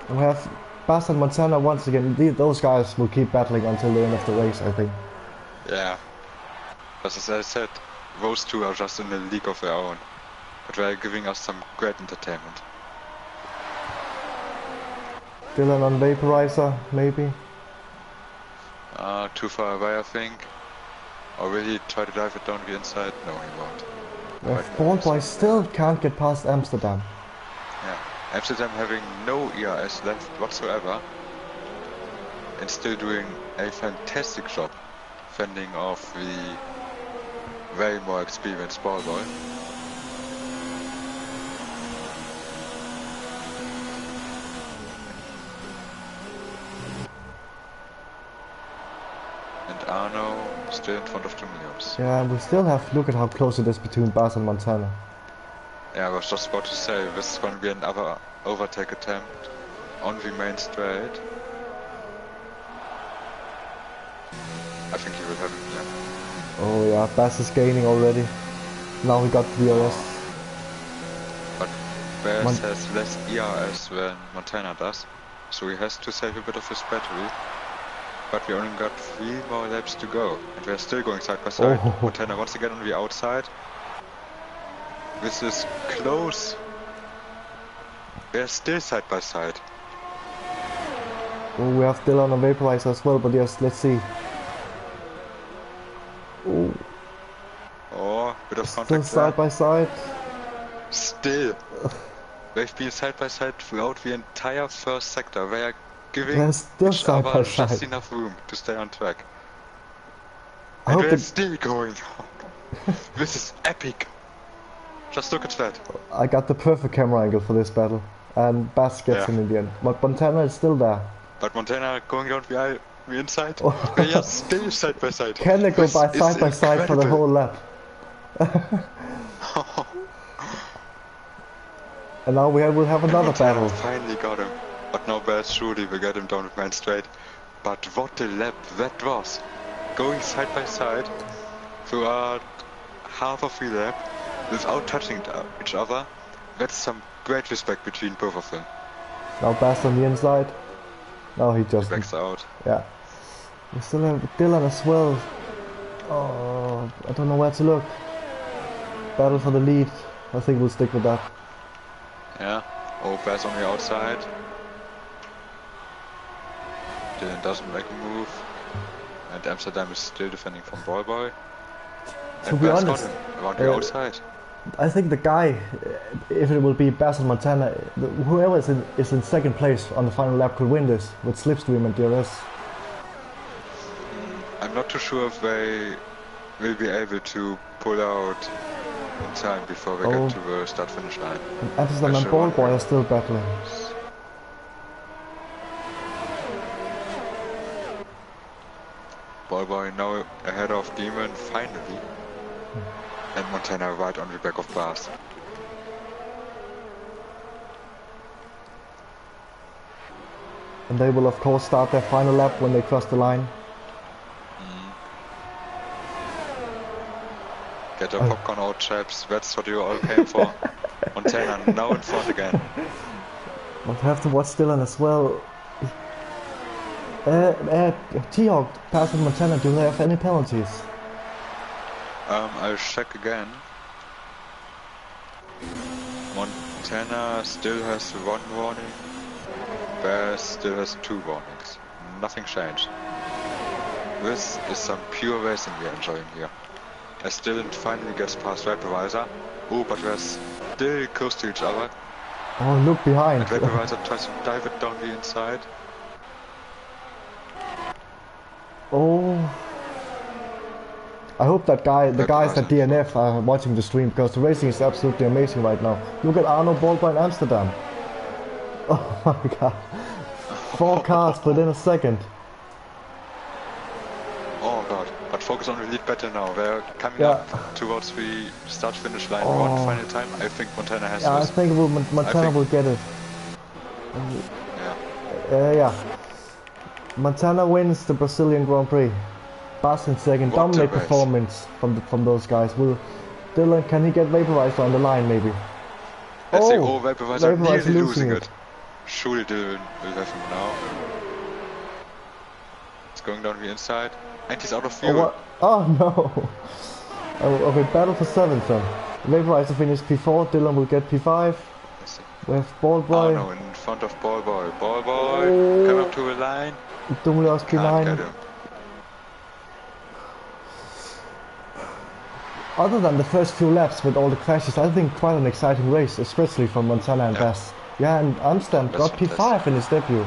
And we have Bass and Montana once again. Those guys will keep battling until the end of the race, I think. Yeah. As I said, those two are just in a league of their own. But they're giving us some great entertainment. Dylan on Vaporizer, maybe? Too far away, I think. Or will he try to dive it down the inside? No, he won't. Ball Boy still can't get past Amsterdam. Yeah, Amsterdam having no ERS left whatsoever and still doing a fantastic job fending off the very more experienced Ball Boy. And Arno still in front of the Williams. Yeah, and we still have, look at how close it is between Bass and Montana. Yeah, I was just about to say, this is going to be another overtake attempt on the main straight. I think he will have it, yeah. Oh yeah, Bass is gaining already. Now he got the DRS. But Bass has less ERS than Montana does, so he has to save a bit of his battery. But we only got 3 more laps to go, and we're still going side by side. Oh. Montana once again on the outside. This is close. They're still side by side. Oh, we have Dylan on Vaporizer as well, but yes, let's see. Oh. Oh, bit of Still contact side there. by side. Still. They've been side by side throughout the entire first sector. They are giving They're still each side other by just side. enough room to stay on track. I And hope they're that- still going on. This is epic. Just look at that. I got the perfect camera angle for this battle, and Bass gets him in the end. But Montana is still there. But Montana going down the inside. Oh. They are still side by side. Can they go This by is side for the incredible. whole lap? And now we will have another Montana battle. finally got him. But now Bass surely will get him down the main straight. But what a lap that was. Going side by side. throughout half of the lap without touching each other. That's some great respect between both of them. Now Bass on the inside. No, he just backs out. Yeah. We still have Dylan as well. Oh, I don't know where to look. Battle for the lead. I think we'll stick with that. Yeah. Oh, Bass on the outside. Dylan doesn't make a move. And Amsterdam is still defending from Ballboy. To be honest, around the outside. I think the guy, if it will be Bass and Montana, whoever is in second place on the final lap could win this with Slipstream and DRS. I'm not too sure if they will be able to pull out in time before we get to the start-finish line. Amsterdam and Ballboy are still battling. Ballboy now ahead of Demon, finally. And Montana right on the back of Bass. And they will of course start their final lap when they cross the line. Get your popcorn out, chaps. That's what you all came for. Montana now in front again. But have to watch Dylan as well. T-Hawk, Bass and Montana, do they have any penalties? I'll check again. Montana still has 1 warning. Bass still has 2 warnings. Nothing changed. This is some pure racing we're enjoying here. As Dylan finally gets past Vaporizer. Oh, but we're still close to each other. Oh, look behind. And Vaporizer tries to dive it down the inside. Oh. I hope that the guys at DNF are watching the stream, because the racing is absolutely amazing right now. Look at Arno Ballboy in Amsterdam. Oh my god. 4 cars within a second. Oh god. But focus on the lead battle now. They're coming up towards the start-finish line. One final time. I think Montana has this. I think Montana will get it. Yeah. Montana wins the Brazilian Grand Prix. Bass in second, dominate performance from those guys. Will Dylan, can he get Vaporizer on the line maybe? Let's see, Vaporizer nearly losing it. Surely Dylan will have him now. It's going down the inside, and he's out of fuel. Oh no! Okay, battle for 7th then. Vaporizer finished P4, Dylan will get P5. We have Ballboy. Oh no, in front of Ballboy. Ballboy, come up to the line. Don't lost P9. Other than the first few laps with all the crashes, I think quite an exciting race, especially from Montana and Bass. Yeah, and Amsterdam got P5 in his debut.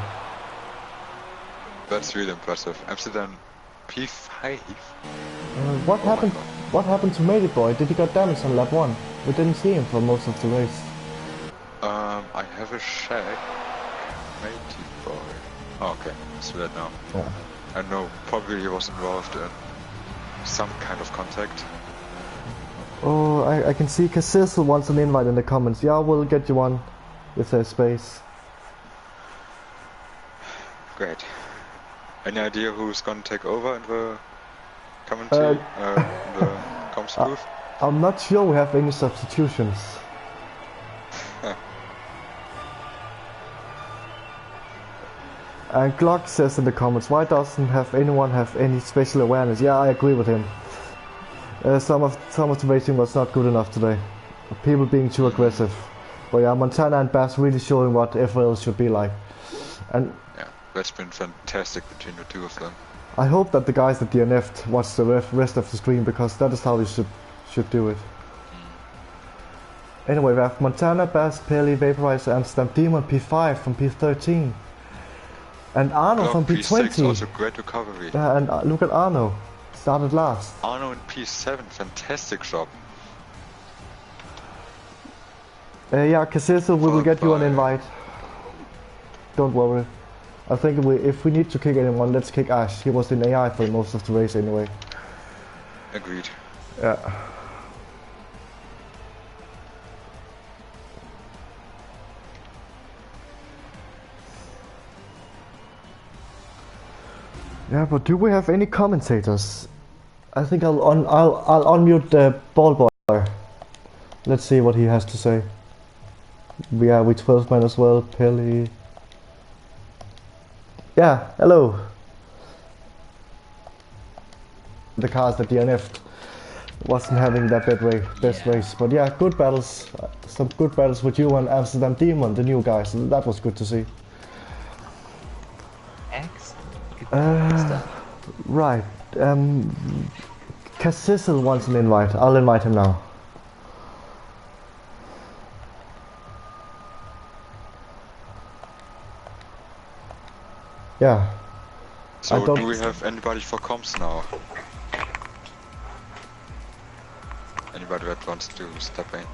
That's really impressive. Amsterdam P5. What happened? What happened to Matey Boy? Did he get damaged on lap 1? We didn't see him for most of the race. I have a check. Matey Boy. Oh, okay, see that now. Yeah. I know, probably he was involved in some kind of contact. Oh, I can see Cassizzle wants an invite in the comments. Yeah, we'll get you one if there's space. Great. Any idea who's gonna take over in the commentary, in the comms booth? I'm not sure we have any substitutions. And Glock says in the comments, why doesn't anyone have any special awareness? Yeah, I agree with him. Some of the racing was not good enough today. People being too aggressive. But yeah, Montana and Bass really showing what FRL should be like. And yeah, that's been fantastic between the two of them. I hope that the guys at DNF watch the rest of the stream, because that is how we should do it. Anyway, we have Montana, Bass, Pelly, Vaporizer, Amsterdam, Demon, P5 from P13. And Arno from P20. P6, also great recovery. Yeah, and look at Arno. Started last. Arno in P7, fantastic job. Yeah, Cassizzle, we will get you an invite. Don't worry. I think if we need to kick anyone, let's kick Ash. He was in AI for most of the race anyway. Agreed. Yeah. Yeah, but do we have any commentators? I think I'll unmute the ball boy. Let's see what he has to say. Yeah, we 12 men as well. Pelly. Yeah, hello. The cars that DNF'd wasn't having that best race, but yeah, good battles. Some good battles with you and Amsterdam Demon, the new guys. That was good to see. Excellent. Right. Cassissel wants an invite. I'll invite him now. Yeah. So do we have anybody for comms now? Anybody that wants to step in?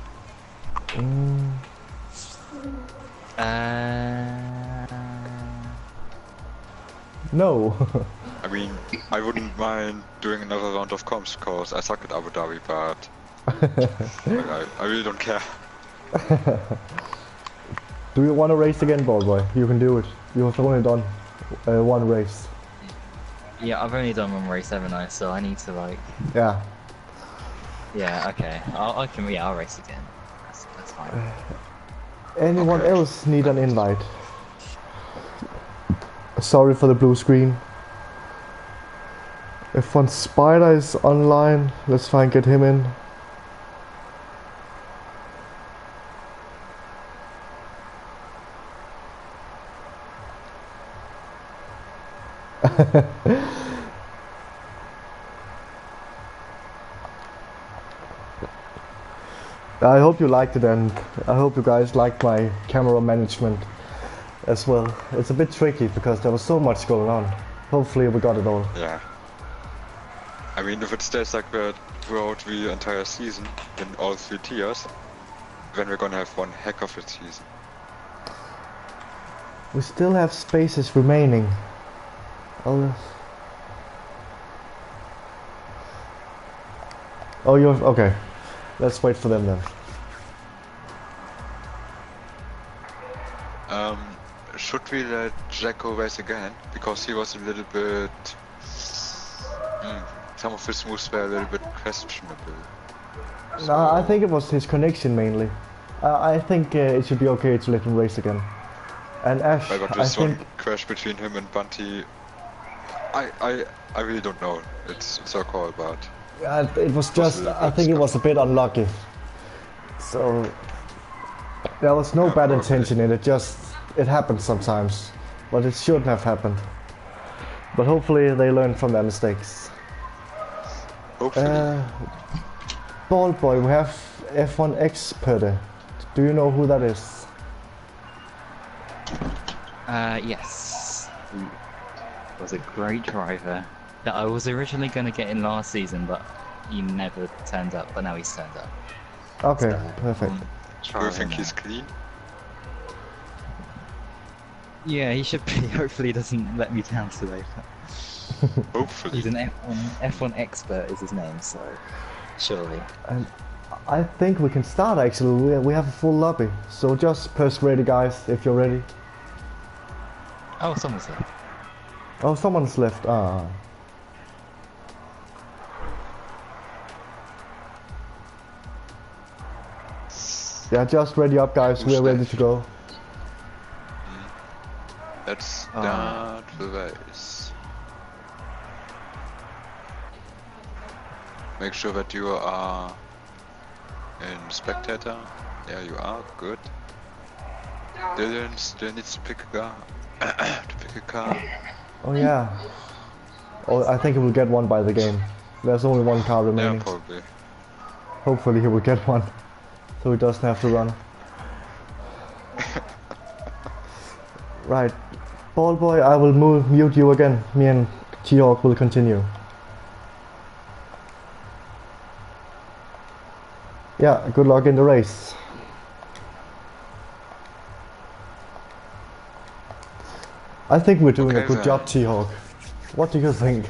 No. I mean, I wouldn't mind doing another round of comms because I suck at Abu Dhabi, but I really don't care. Do you want to race again, ball boy? You can do it. You have only done one race. Yeah, I've only done one race, haven't I? So I need to like. Yeah. Yeah. Okay. I'll race again. That's fine. Anyone else need an invite? Sorry for the blue screen. If Von Spider is online, let's try and get him in. I hope you liked it, and I hope you guys liked my camera management as well. It's a bit tricky because there was so much going on. Hopefully we got it all. Yeah. I mean, if it stays like that throughout the entire season, in all 3 tiers, then we're gonna have one heck of a season. We still have spaces remaining. Oh, you're okay. Let's wait for them then. Should we let Jacko race again? Because he was a little bit... some of his moves were a little bit questionable. So... No, I think it was his connection mainly. I think it should be okay to let him race again. And Ash, I got this one crash between him and Bunty. I really don't know. It's so call, but... it was just, I think it was a bit unlucky. So... There was no bad intention in it, it happens sometimes. But it shouldn't have happened. But hopefully they learn from their mistakes. Hopefully. Ball boy, we have F1 Expert. Do you know who that is? Yes. He was a great driver that I was originally going to get in last season, but he never turned up, but now he's turned up. Okay, so, perfect. Do you think he's clean? Yeah, he should be. Hopefully he doesn't let me down today. Hopefully. He's an F1 expert is his name, so surely. And I think we can start actually. We have a full lobby, so just press ready, guys, if you're ready. Oh, someone's left. Oh, someone's left. Ah. Yeah, just ready up, guys. We're ready to go. Let's start the race. Make sure that you are in spectator. Yeah, you are. Good. Dylan still needs to pick a car. Oh yeah. Oh, I think he will get one by the game. There's only one car remaining. Yeah, probably. Hopefully he will get one, so he doesn't have to run. Right. Ball boy, I will mute you again. Me and T-Hawk will continue. Yeah, good luck in the race. I think we're doing a good job, T-Hawk. What do you think?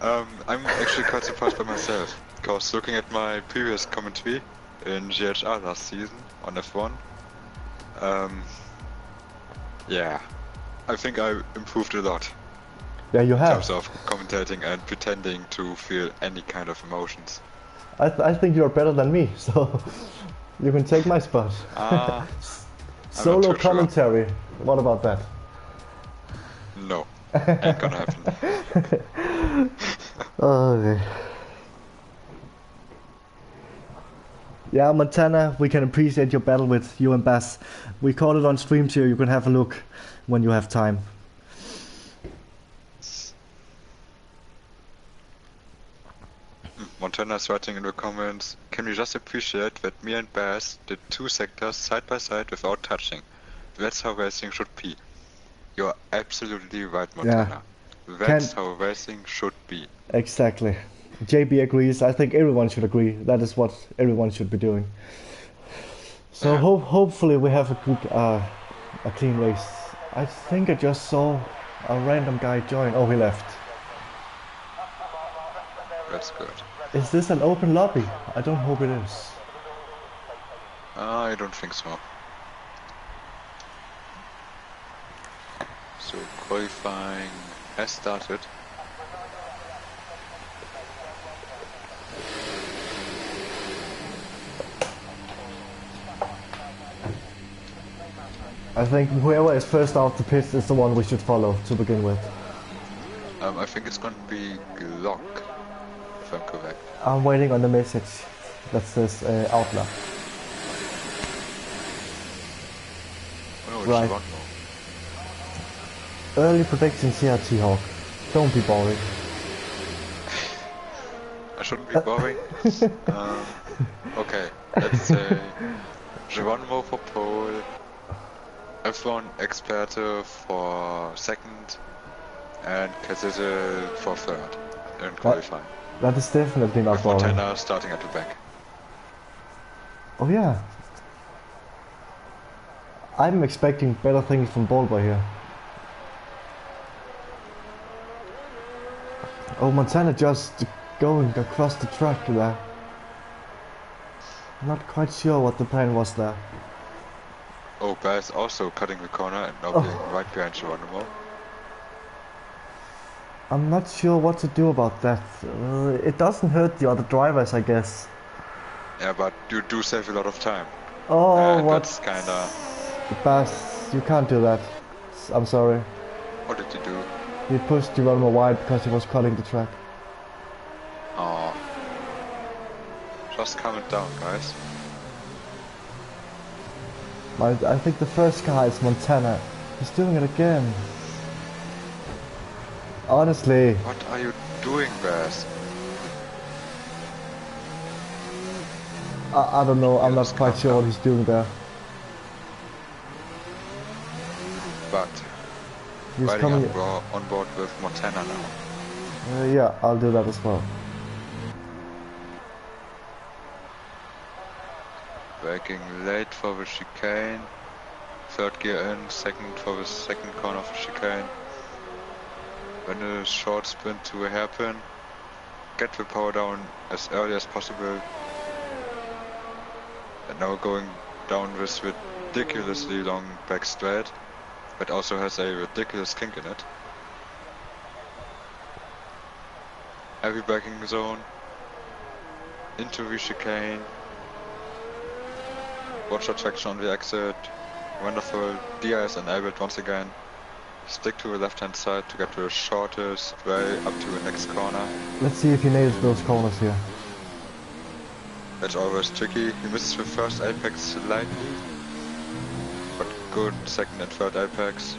I'm actually quite surprised by myself, because looking at my previous commentary in GHR last season on F1, yeah, I think I improved a lot. Yeah, you have. In terms of commentating and pretending to feel any kind of emotions. I think you're better than me, so you can take my spot. Solo commentary. Sure. What about that? No, ain't gonna happen. Okay. Yeah, Montana, we can appreciate your battle with you and Bass. We caught it on stream too. You can have a look when you have time. Montana's writing in the comments, can you just appreciate that me and Bass did 2 sectors side by side without touching? That's how racing should be. You're absolutely right, Montana. Yeah. That's how racing should be. Exactly. JB agrees. I think everyone should agree. That is what everyone should be doing. So yeah. Hopefully we have a good, a clean race. I think I just saw a random guy join. Oh, he left. That's good. Is this an open lobby? I don't hope it is. I don't think so. So qualifying has started. I think whoever is first out the pits is the one we should follow to begin with. I think it's going to be Glock, if I'm correct. I'm waiting on the message that says Outlaw. Oh, right. Early predictions here, T-Hawk. Don't be boring. I shouldn't be boring. Okay, let's say Geronimo for pole, F1 Experte for second, and Cassidy for third in qualifying. That is definitely not boring. Montana starting at the back. Oh yeah. I'm expecting better things from Ballboy here. Oh, Montana just going across the track there. Not quite sure what the plan was there. Oh, Bass also cutting the corner and now being right behind Geronimo. I'm not sure what to do about that. It doesn't hurt the other drivers, I guess. Yeah, but you do save a lot of time. Oh, what? That's kinda... Bass, you can't do that. I'm sorry. What did you do? He pushed Geronimo wide because he was cutting the track. Oh. Just calm it down, guys. I think the first guy is Montana. He's doing it again. Honestly. What are you doing, Bass? I don't know, I'm not quite sure what he's doing there. But he's riding coming on board with Montana now. Yeah, I'll do that as well. Braking late for the chicane. Third gear in, second for the second corner of the chicane. When a short sprint to a hairpin. Get the power down as early as possible. And now going down this ridiculously long back straight. But also has a ridiculous kink in it. Heavy braking zone. Into the chicane. Watch your traction on the exit. Wonderful. DRS enabled once again. Stick to the left hand side to get to the shortest way up to the next corner. Let's see if he nails those corners here. That's always tricky. He misses the first apex slightly. But good second and third apex.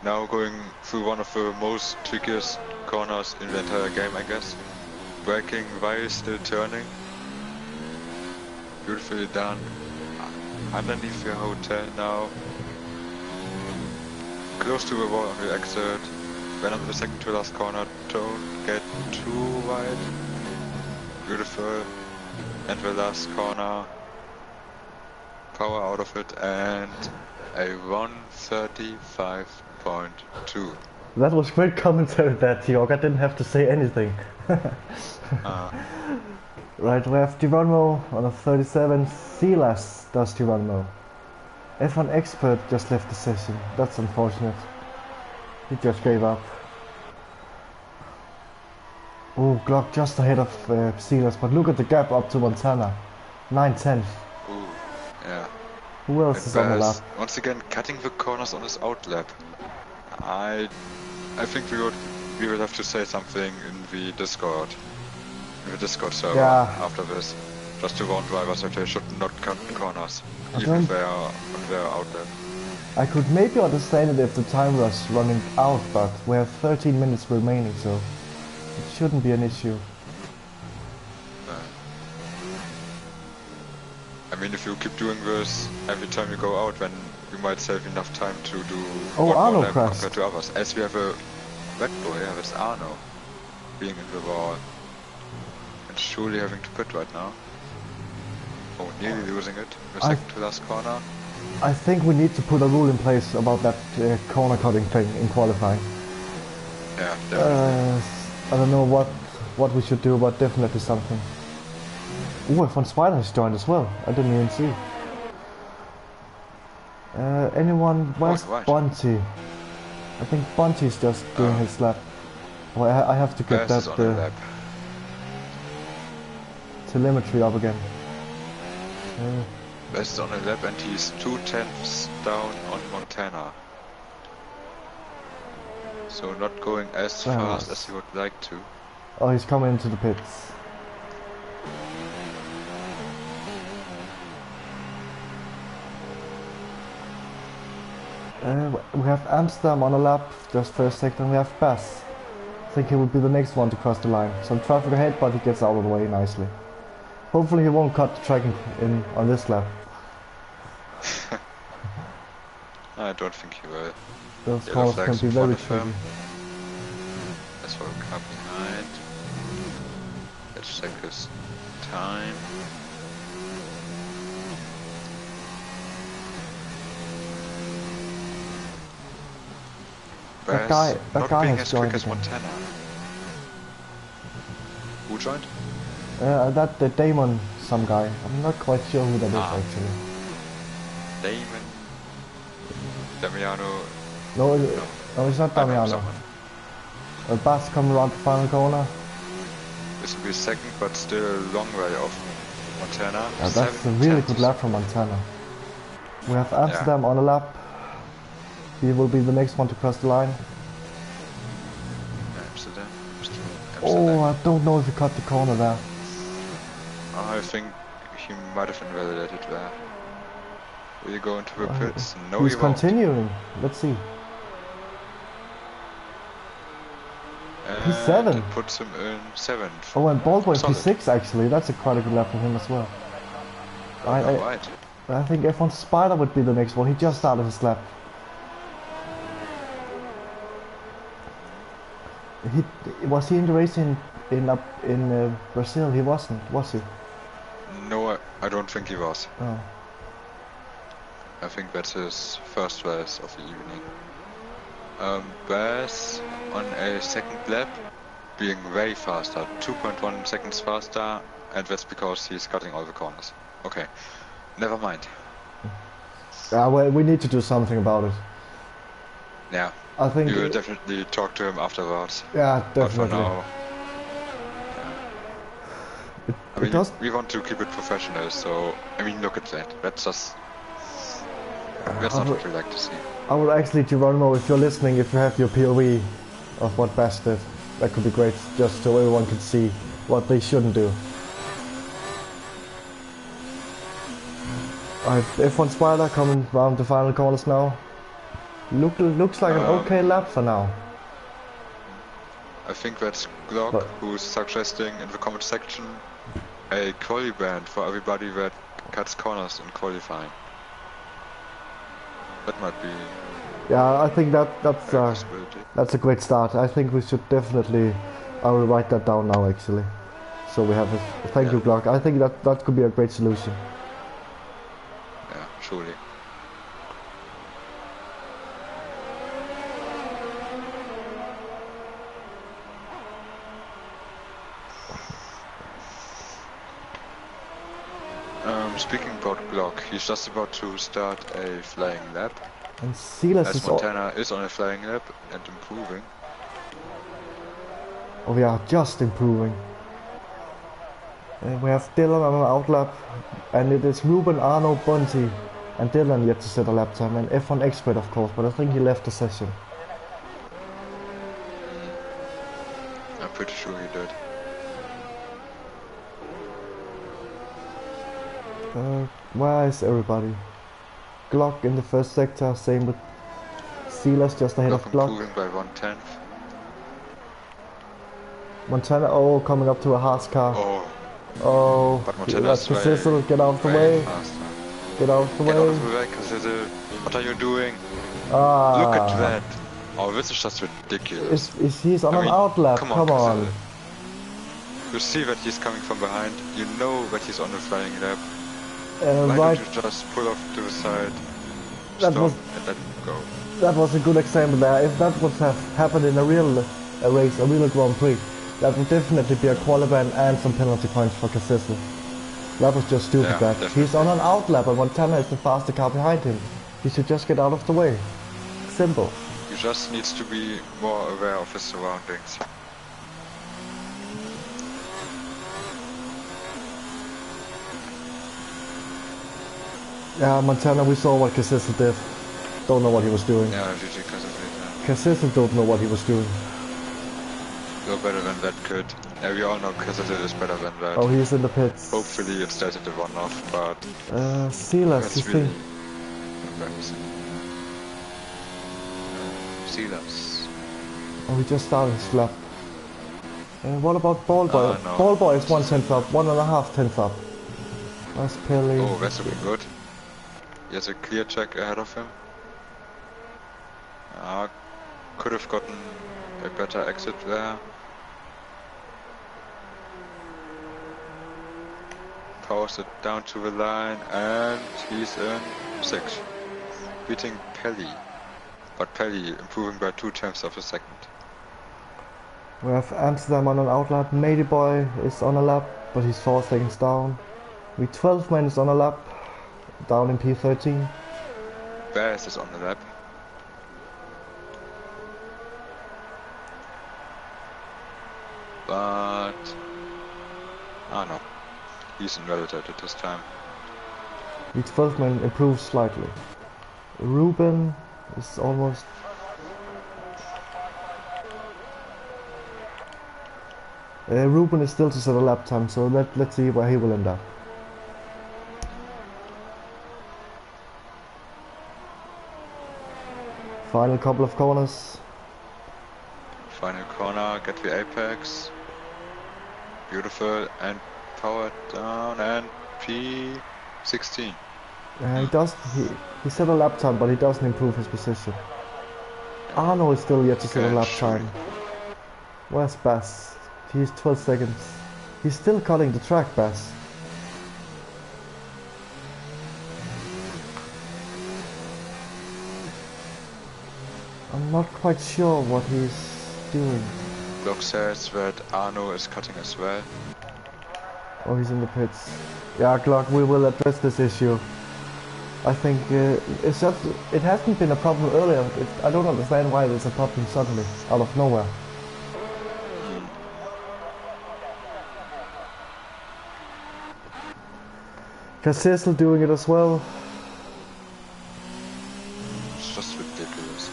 Now going through one of the most trickiest corners in the entire game, I guess. Braking while still turning. Beautifully done. Underneath the hotel now. Close to the wall on the exit. When on the second to last corner, don't get too wide. Beautiful. And the last corner. Power out of it and a 135.2. That was great commentary there, T-Hawk. I didn't have to say anything. Right, we have Geronimo on a 37. Silas does Geronimo. F1 Expert just left the session. That's unfortunate. He just gave up. Oh, Glock just ahead of Steelers, but look at the gap up to Montana. 9/10. Ooh, yeah. Who else is on the lap? Once again, cutting the corners on his outlap. I think we would have to say something in the Discord server after this, just to warn drivers that they should not cut corners, even if they are on their outlap. I could maybe understand it if the time was running out, but we have 13 minutes remaining, so it shouldn't be an issue. I mean, if you keep doing this every time you go out, then you might save enough time to do one more lap compared to others. As we have a Red Bull here with Arno being in the wall and surely having to pit right now. Oh, nearly losing it in the second to last corner. I think we need to put a rule in place about that corner cutting thing in qualifying. Yeah, definitely. I don't know what we should do, but definitely something. Oh, F1 Spider has joined as well. I didn't even see. Anyone? Where's Bunty? I think Bunty's just doing his lap. Oh, I have to get that telemetry up again. Best on a lap and he's 2/10 down on Montana. So not going as fast as he would like to. Oh, he's coming into the pits. We have Amsterdam on a lap, just for a second. We have Bass. I think he will be the next one to cross the line. Some traffic ahead, but he gets out of the way nicely. Hopefully he won't cut the track in on this lap. I don't think he will. Those corners can be very tricky. That's why we come behind. Let's check his time. That guy has joined as Montana. Who joined? The Damon, some guy. I'm not quite sure who that is actually. Damon. Damiano. No, it's not Damiano. Bass coming around the final corner. This will be second, but still a long way off Montana. Yeah, that's a really good lap from Montana. We have Amsterdam on a lap. He will be the next one to cross the line. Amsterdam. Oh, I don't know if he cut the corner there. I think he might have invalidated there. Will he go into the pits? No, he's continuing. Let's see. He's 7. That puts him in 7th. Oh, and Baldwin P6 actually. That's quite a good lap for him as well. I think F1 Spider would be the next one. He just started his lap. Was he in the race in Brazil? He wasn't, was he? No, I don't think he was. Oh. I think that's his first race of the evening. Bass on a second lap, being way faster, 2.1 seconds faster, and that's because he's cutting all the corners. Okay, never mind. Well, we need to do something about it. Yeah. I think we will definitely talk to him afterwards. Yeah, definitely. But for now, I mean, we want to keep it professional, so I mean, look at that. That's just that's not what we like to see. I would actually, Geronimo, if you're listening, if you have your POV of what Bass did, that could be great, just so everyone can see what they shouldn't do. Alright, F1 Spider coming round the final corners now. Looks like an okay lap for now. I think that's Glock who's suggesting in the comment section a quali ban for everybody that cuts corners in qualifying. That might be. Yeah, I think that's a great start. I think we should definitely. I will write that down now actually. So we have it. Thank you, Glock. I think that could be a great solution. Yeah, surely. Speaking about Glock, he's just about to start a flying lap. And Silas as Montana is on a flying lap. and improving. Oh, we are just improving. We have Dylan on an outlap, and it is Ruben, Arno, Bunty, and Dylan yet to set a lap time, and F1 Expert of course, but I think he left the session. I'm pretty sure he did. Where is everybody? Glock in the first sector, same with Silas just ahead of Glock. Improving by 1/10. Montana, oh, coming up to a Haas car. Oh, but Montana's Sizzle, get out of the way. Faster. Get out of the way. Get out of the way, Sizzle. What are you doing? Ah. Look at that. Oh, this is just ridiculous. He's on an outlap, come on. You see that he's coming from behind, you know that he's on a flying lap. Why don't you just pull off to the side, stop and let him go? That was a good example there. If that would have happened in a real race, a real Grand Prix, that would definitely be a qualifying and some penalty points for Cassizzle. That was just stupid bad. He's on an outlap and Montana is the faster car behind him. He should just get out of the way. Simple. He just needs to be more aware of his surroundings. Yeah, Montana, we saw what Cassizzle did. Don't know what he was doing. Yeah, GG Cassizzle. Cassizzle don't know what he was doing. You're better than that, kid. Yeah, we all know Cassizzle is better than that. Oh, he's in the pits. Hopefully it started the one-off, but... Silas, you really think? embarrassing. Silas. Oh, he just started his lap. What about Ballboy? No. Ballboy is 1/10 up, 1.5 tenths up. That's Pelly. Oh, that's looking good. He has a clear check ahead of him. Could have gotten a better exit there. Powers it down to the line and he's in 6th. Beating Pelly. But Pelly improving by 2/10 of a second. We have Amsterdam on an outlap. Matey Boy is on a lap, but he's 4 seconds down. We 12 minutes on a lap, down in P13. Bass is on the lap. But... no. He's invalidated this time. We 12 men improves slightly. Ruben is almost... Ruben is still to set a lap time, so let's see where he will end up. Final couple of corners. Final corner, get the apex. Beautiful, and power down, and P16. He set a lap time, but he doesn't improve his position. Arno is still yet to set a lap time. Where's Bass? He's 12 seconds. He's still cutting the track, Bass. I'm not quite sure what he's doing. Block says that Arno is cutting as well. Oh, he's in the pits. Yeah, Glock, we will address this issue. I think it's just, it hasn't been a problem earlier. I don't understand why it's a problem suddenly, out of nowhere. Cassizzle doing it as well. It's just ridiculous.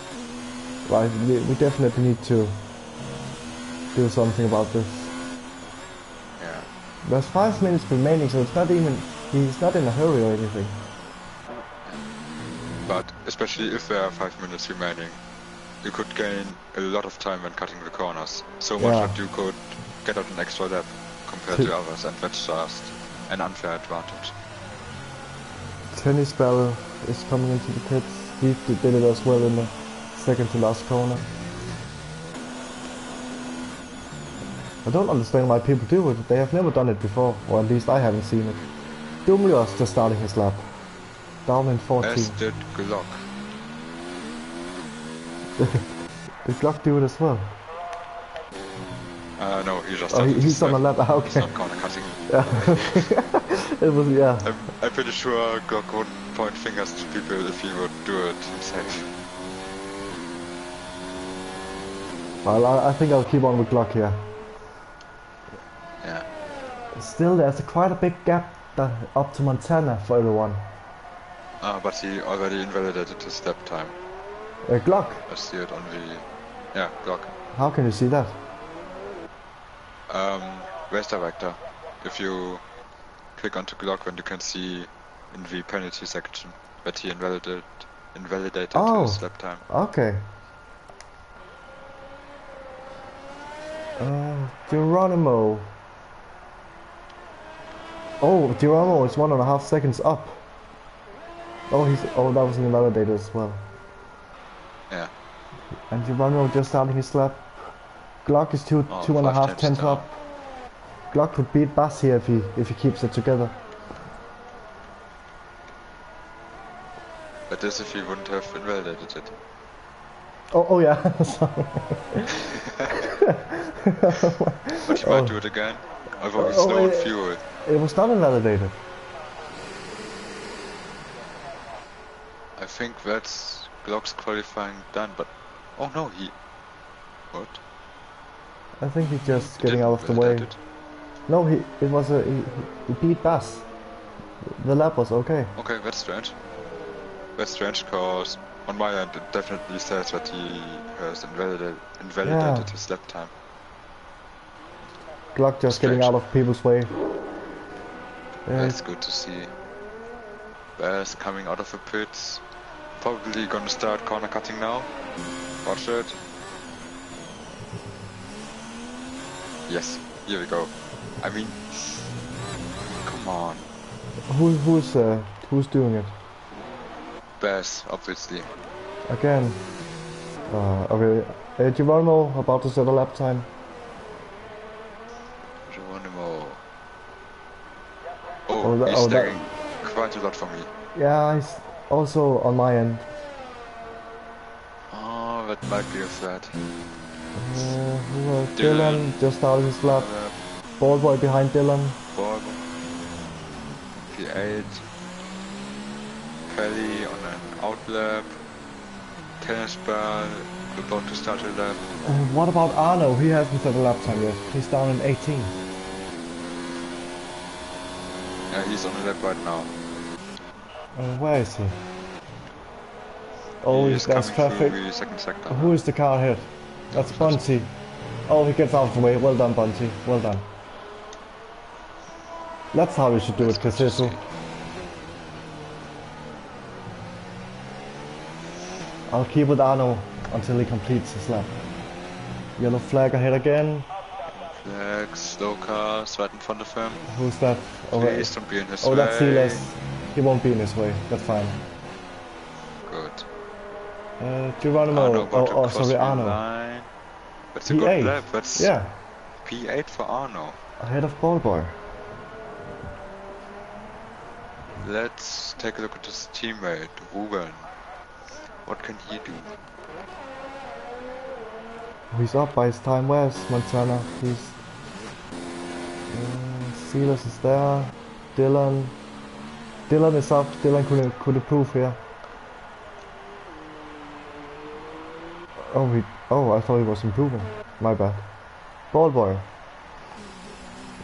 Right, we definitely need to do something about this. Yeah. There's 5 minutes remaining, so it's not even, he's not in a hurry or anything. But especially if there are 5 minutes remaining, you could gain a lot of time when cutting the corners. So much that you could get out an extra lap compared to others, and that's just an unfair advantage. Tennis Barrel is coming into the pits. He did it as well in the second to last corner. I don't understand why people do it. They have never done it before, or at least I haven't seen it. Dumlios just starting his lap. Down in 14. As did Glock. Did Glock do it as well? No, he just he's on a lap, okay. He's not corner cutting. It was, yeah. I'm pretty sure Glock would point fingers to people if he would do it himself. Well, I think I'll keep on with Glock here. Yeah. Still, there's quite a big gap up to Montana for everyone. But he already invalidated his lap time. Glock? I see it on the... Yeah, Glock. How can you see that? Race director. If you click onto Glock, then you can see in the penalty section that he invalidated his lap time. Okay. Geronimo. Oh, Geronimo is 1.5 seconds up. Oh, that was invalidated as well. Yeah. And Geronimo just starting his lap. Glock is 2.5 tenths up. Glock could beat Bass here if he keeps it together. But this if he wouldn't have invalidated it. Oh yeah, sorry. But he might do it again. Although he's low on fuel. It was not invalidated. I think that's Glock's qualifying done, but... Oh no, he... What? I think he's just getting out of the way. No, he beat Bass. The lap was okay. Okay, that's strange. That's strange, cause on my end it definitely says that he has invalidated his lap time. Glock just getting out of people's way. That's good to see. Bass coming out of the pits. Probably gonna start corner cutting now. Watch it. Yes, here we go. I mean, come on. Who's doing it? Bass, obviously. Again. Okay. Geronimo about to set a lap time. Geronimo. He's stacking quite a lot for me. Yeah, he's also on my end. Oh, that might be a threat. Dylan just started his lap. Ballboy behind Dylan. Ballboy. P8. Kelly on an outlap. Tennis ball about to start a lap. What about Arno? He hasn't set a lap time yet. He's down in 18. Yeah, he's on the lap right now. Where is he? Oh, there's traffic. Who is the car ahead? That's Bunty. Oh, he gets out of the way. Well done, Bunty. Well done. That's how we should do it, Casiso. I'll keep with Arno until he completes his lap. Yellow flag ahead again. Flag, slow cars right in front of him. Who's that? Please don't be in his way. That's Silas. He won't be in his way. That's fine. Good. Geronimo. Sorry, Arno. That's a good lap. That's yeah. P8 for Arno. Ahead of Ballboy. Let's take a look at his teammate, Ruben. What can he do? He's up by his time. Where's Montana? He's... Silas is there. Dylan is up. Dylan could improve here. Oh, I thought he was improving. My bad. Ballboy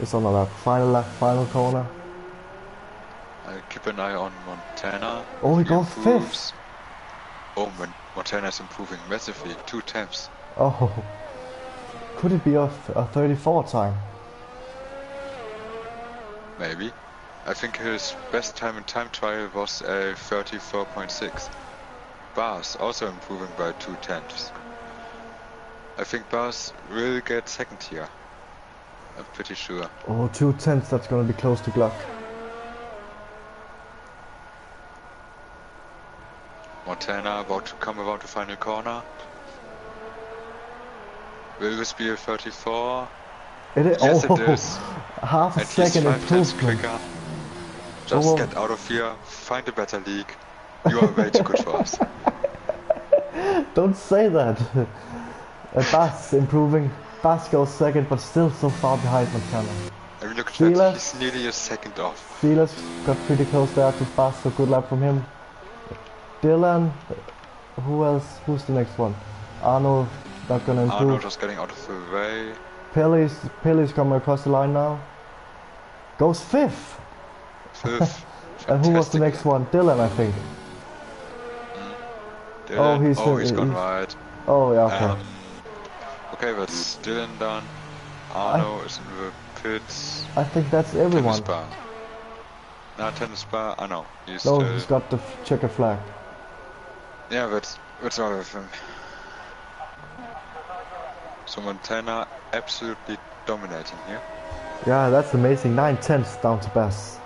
is on the lap. Final corner. I'll keep an eye on Montana. Oh, he got 5th. Oh, Montana's improving massively. 2 tenths. Oh, could it be a 34 time? Maybe. I think his best time in time trial was a 34.6. Bars also improving by 2 tenths. I think Bars will get second here. I'm pretty sure. Oh, 2 tenths, that's gonna be close to Glock. Montana about to come around the final corner. Will this be a 34? It is. Yes, it is. Half a second improvement. Just get out of here, find a better league. You are way too good for us. Don't say that. Bass improving. Bass goes second, but still so far behind Montana. I mean, look at that, he's nearly a second off. Silas got pretty close there to Bass, so good lap from him. Dylan, who else? Who's the next one? Arno, not gonna improve. Arno just getting out of the way. Pelly's coming across the line now. Goes 5th! 5th. And who was the next one? Dylan, I think. Dylan. Oh, he's gone right. Oh, yeah, okay. Okay, that's Dylan done. Arno is in the pits. I think that's everyone. Tennis bar. No, tennis bar. I know. He's got the checker flag. Yeah, that's all of him. So Montana absolutely dominating here. Yeah, that's amazing. 9/10 down to Bass.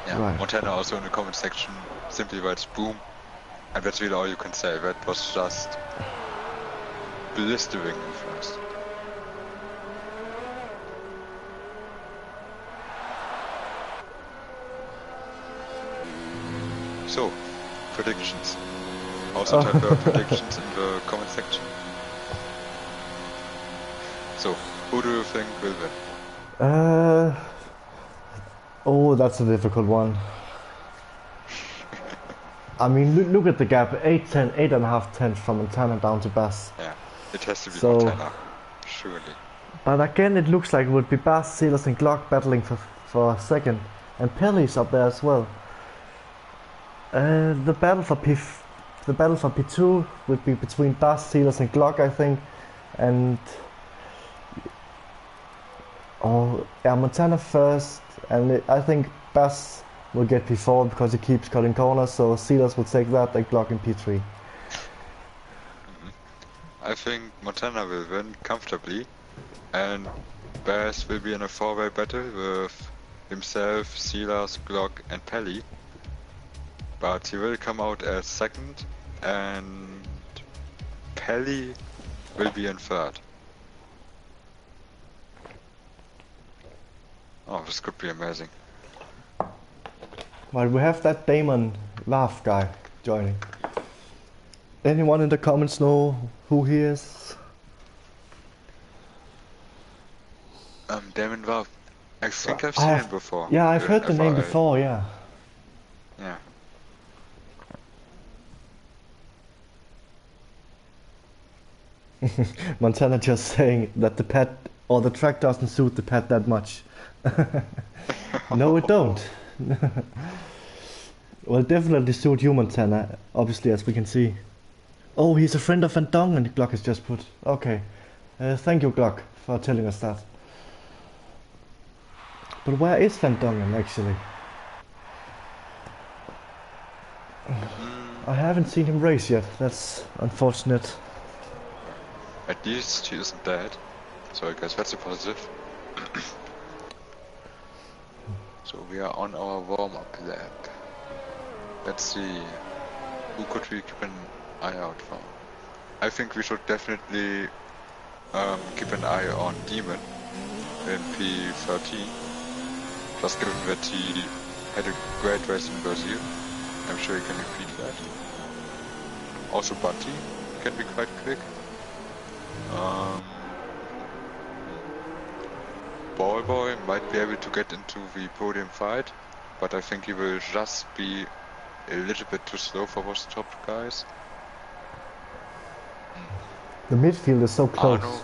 Yeah, right. Montana also in the comment section simply writes boom. And that's really all you can say. That was just blistering at first. So, predictions. Also type your predictions in the comment section. So, who do you think will win? Oh, that's a difficult one. I mean, look at the gap, 8.5 tenths from Montana down to Bass. Yeah, it has to be Montana, surely. But again, it looks like it would be Bass, Sealers and Glock battling for second. And Pelly's up there as well. The battle for P2 would be between Bass, Sealers and Glock, I think. And Montana first, and I think Bass will get P4 because he keeps cutting corners, so Sealers will take that and Glock in P3. I think Montana will win comfortably, and Bass will be in a 4-way battle with himself, Sealers, Glock and Pelly. But he will come out as second, and Pelly will be in third. Oh, this could be amazing. Well, we have that Damon Laugh guy joining. Anyone in the comments know who he is? Damon Laugh. I think I've seen him before. Yeah, I've heard the name FRL. before, yeah. Yeah. Montana just saying that the pad or the track doesn't suit the pad that much. No, it don't. Well, definitely suit you, Montana, obviously, as we can see. Oh, he's a friend of Van Dongen, Glock has just put. Okay. Thank you, Glock, for telling us that. But where is Van Dongen, actually? I haven't seen him race yet. That's unfortunate. At least he isn't dead, so I guess that's a positive. So we are on our warm-up lap. Let's see, who could we keep an eye out for? I think we should definitely keep an eye on Demon in P13. Just given that he had a great race in Brazil, I'm sure he can repeat that. Also Bunty can be quite quick. Ballboy might be able to get into the podium fight, but I think he will just be a little bit too slow for those top guys. The midfield is so close. Arno.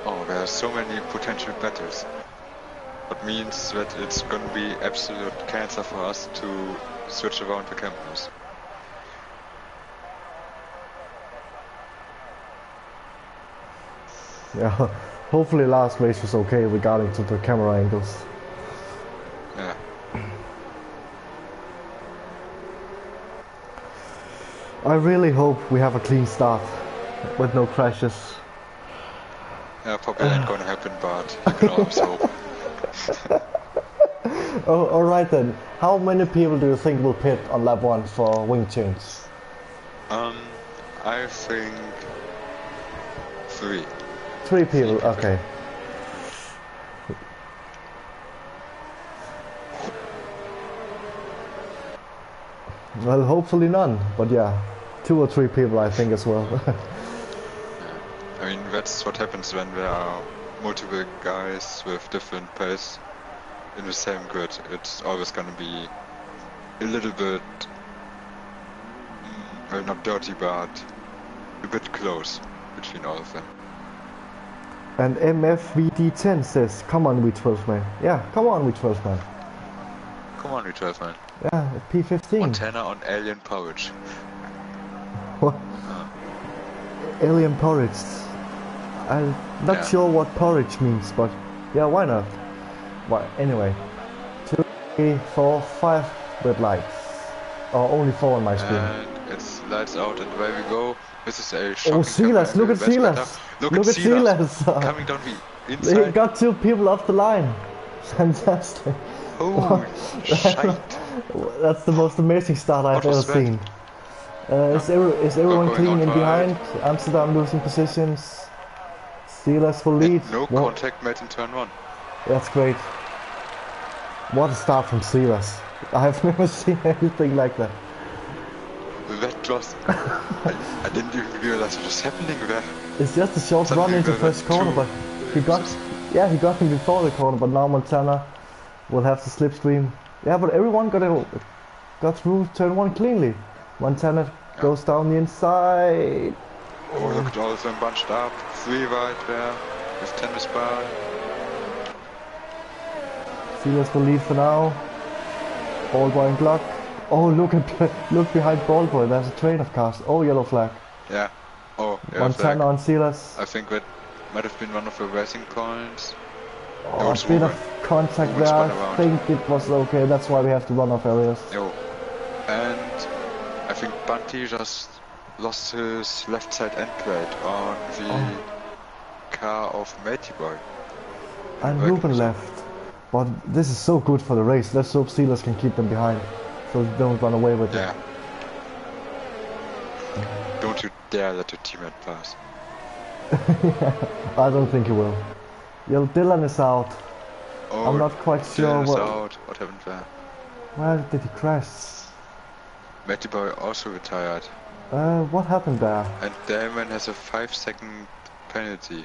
Oh, there are so many potential battles. That means that it's gonna be absolute cancer for us to switch around the cameras. Yeah, hopefully last race was okay regarding to the camera angles. Yeah. I really hope we have a clean start with no crashes. Yeah, probably ain't gonna happen, but you can always hope. Oh, alright then. How many people do you think will pit on lap 1 for wing change? I think 3. 3 people, okay. Well, hopefully none, but yeah, 2 or 3 people I think as well. Yeah. I mean, that's what happens when there are multiple guys with different pace in the same grid. It's always gonna be a little bit Well, not dirty, but a bit close between all of them. And MFVD10 says, come on, V12 man. Yeah, come on, V12 man. Come on, V12 man. Yeah, P15. Montana on alien porridge. What? Alien porridge. I'm not sure what porridge means, but yeah, why not? Well, anyway. 2, 3, 4, 5 red lights. Or only 4 on my screen. And it's lights out and away we go. This is a shocking Oh, Silas, look at Silas! Look at Silas! Coming down the inside. He got 2 people off the line. Fantastic. Oh, shite. That's the most amazing start I've ever seen. Is everyone clean in behind? Amsterdam losing positions. Steelers will lead. No contact made in turn 1. That's great. What a start from Steelers. I've never seen anything like that. That was... I didn't even realize what was happening there. It's just a short run into first corner, but he got him before the corner, but now Montana will have to slipstream. Yeah, but everyone got through turn 1 cleanly. Montana goes down the inside. Oh, look at all of them bunched up. 3 wide there, with 10 bar. Steelers will lead for now. Ballboy and Glock. Oh, look behind Ballboy. There's a train of cars. Oh, yellow flag. Yeah. Oh, yeah. Montana on Steelers. I think that might have been one of the racing points. Oh, a bit of contact there. I think it was okay. That's why we have to run off areas. Yo. And I think Bunty just lost his left side end plate on the car of Matey Boy. And Ruben left. But this is so good for the race. Let's hope Steelers can keep them behind, so they don't run away with it. Yeah. Don't you dare let your teammate pass. I don't think he will. Yo, Dylan is out. Oh, I'm not quite sure what... out. What happened there? Where did he crash? Matty Boy also retired. What happened there? And Damon has a 5-second penalty.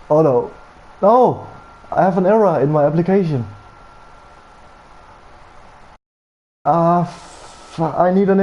Oh no. No! I have an error in my application. I need an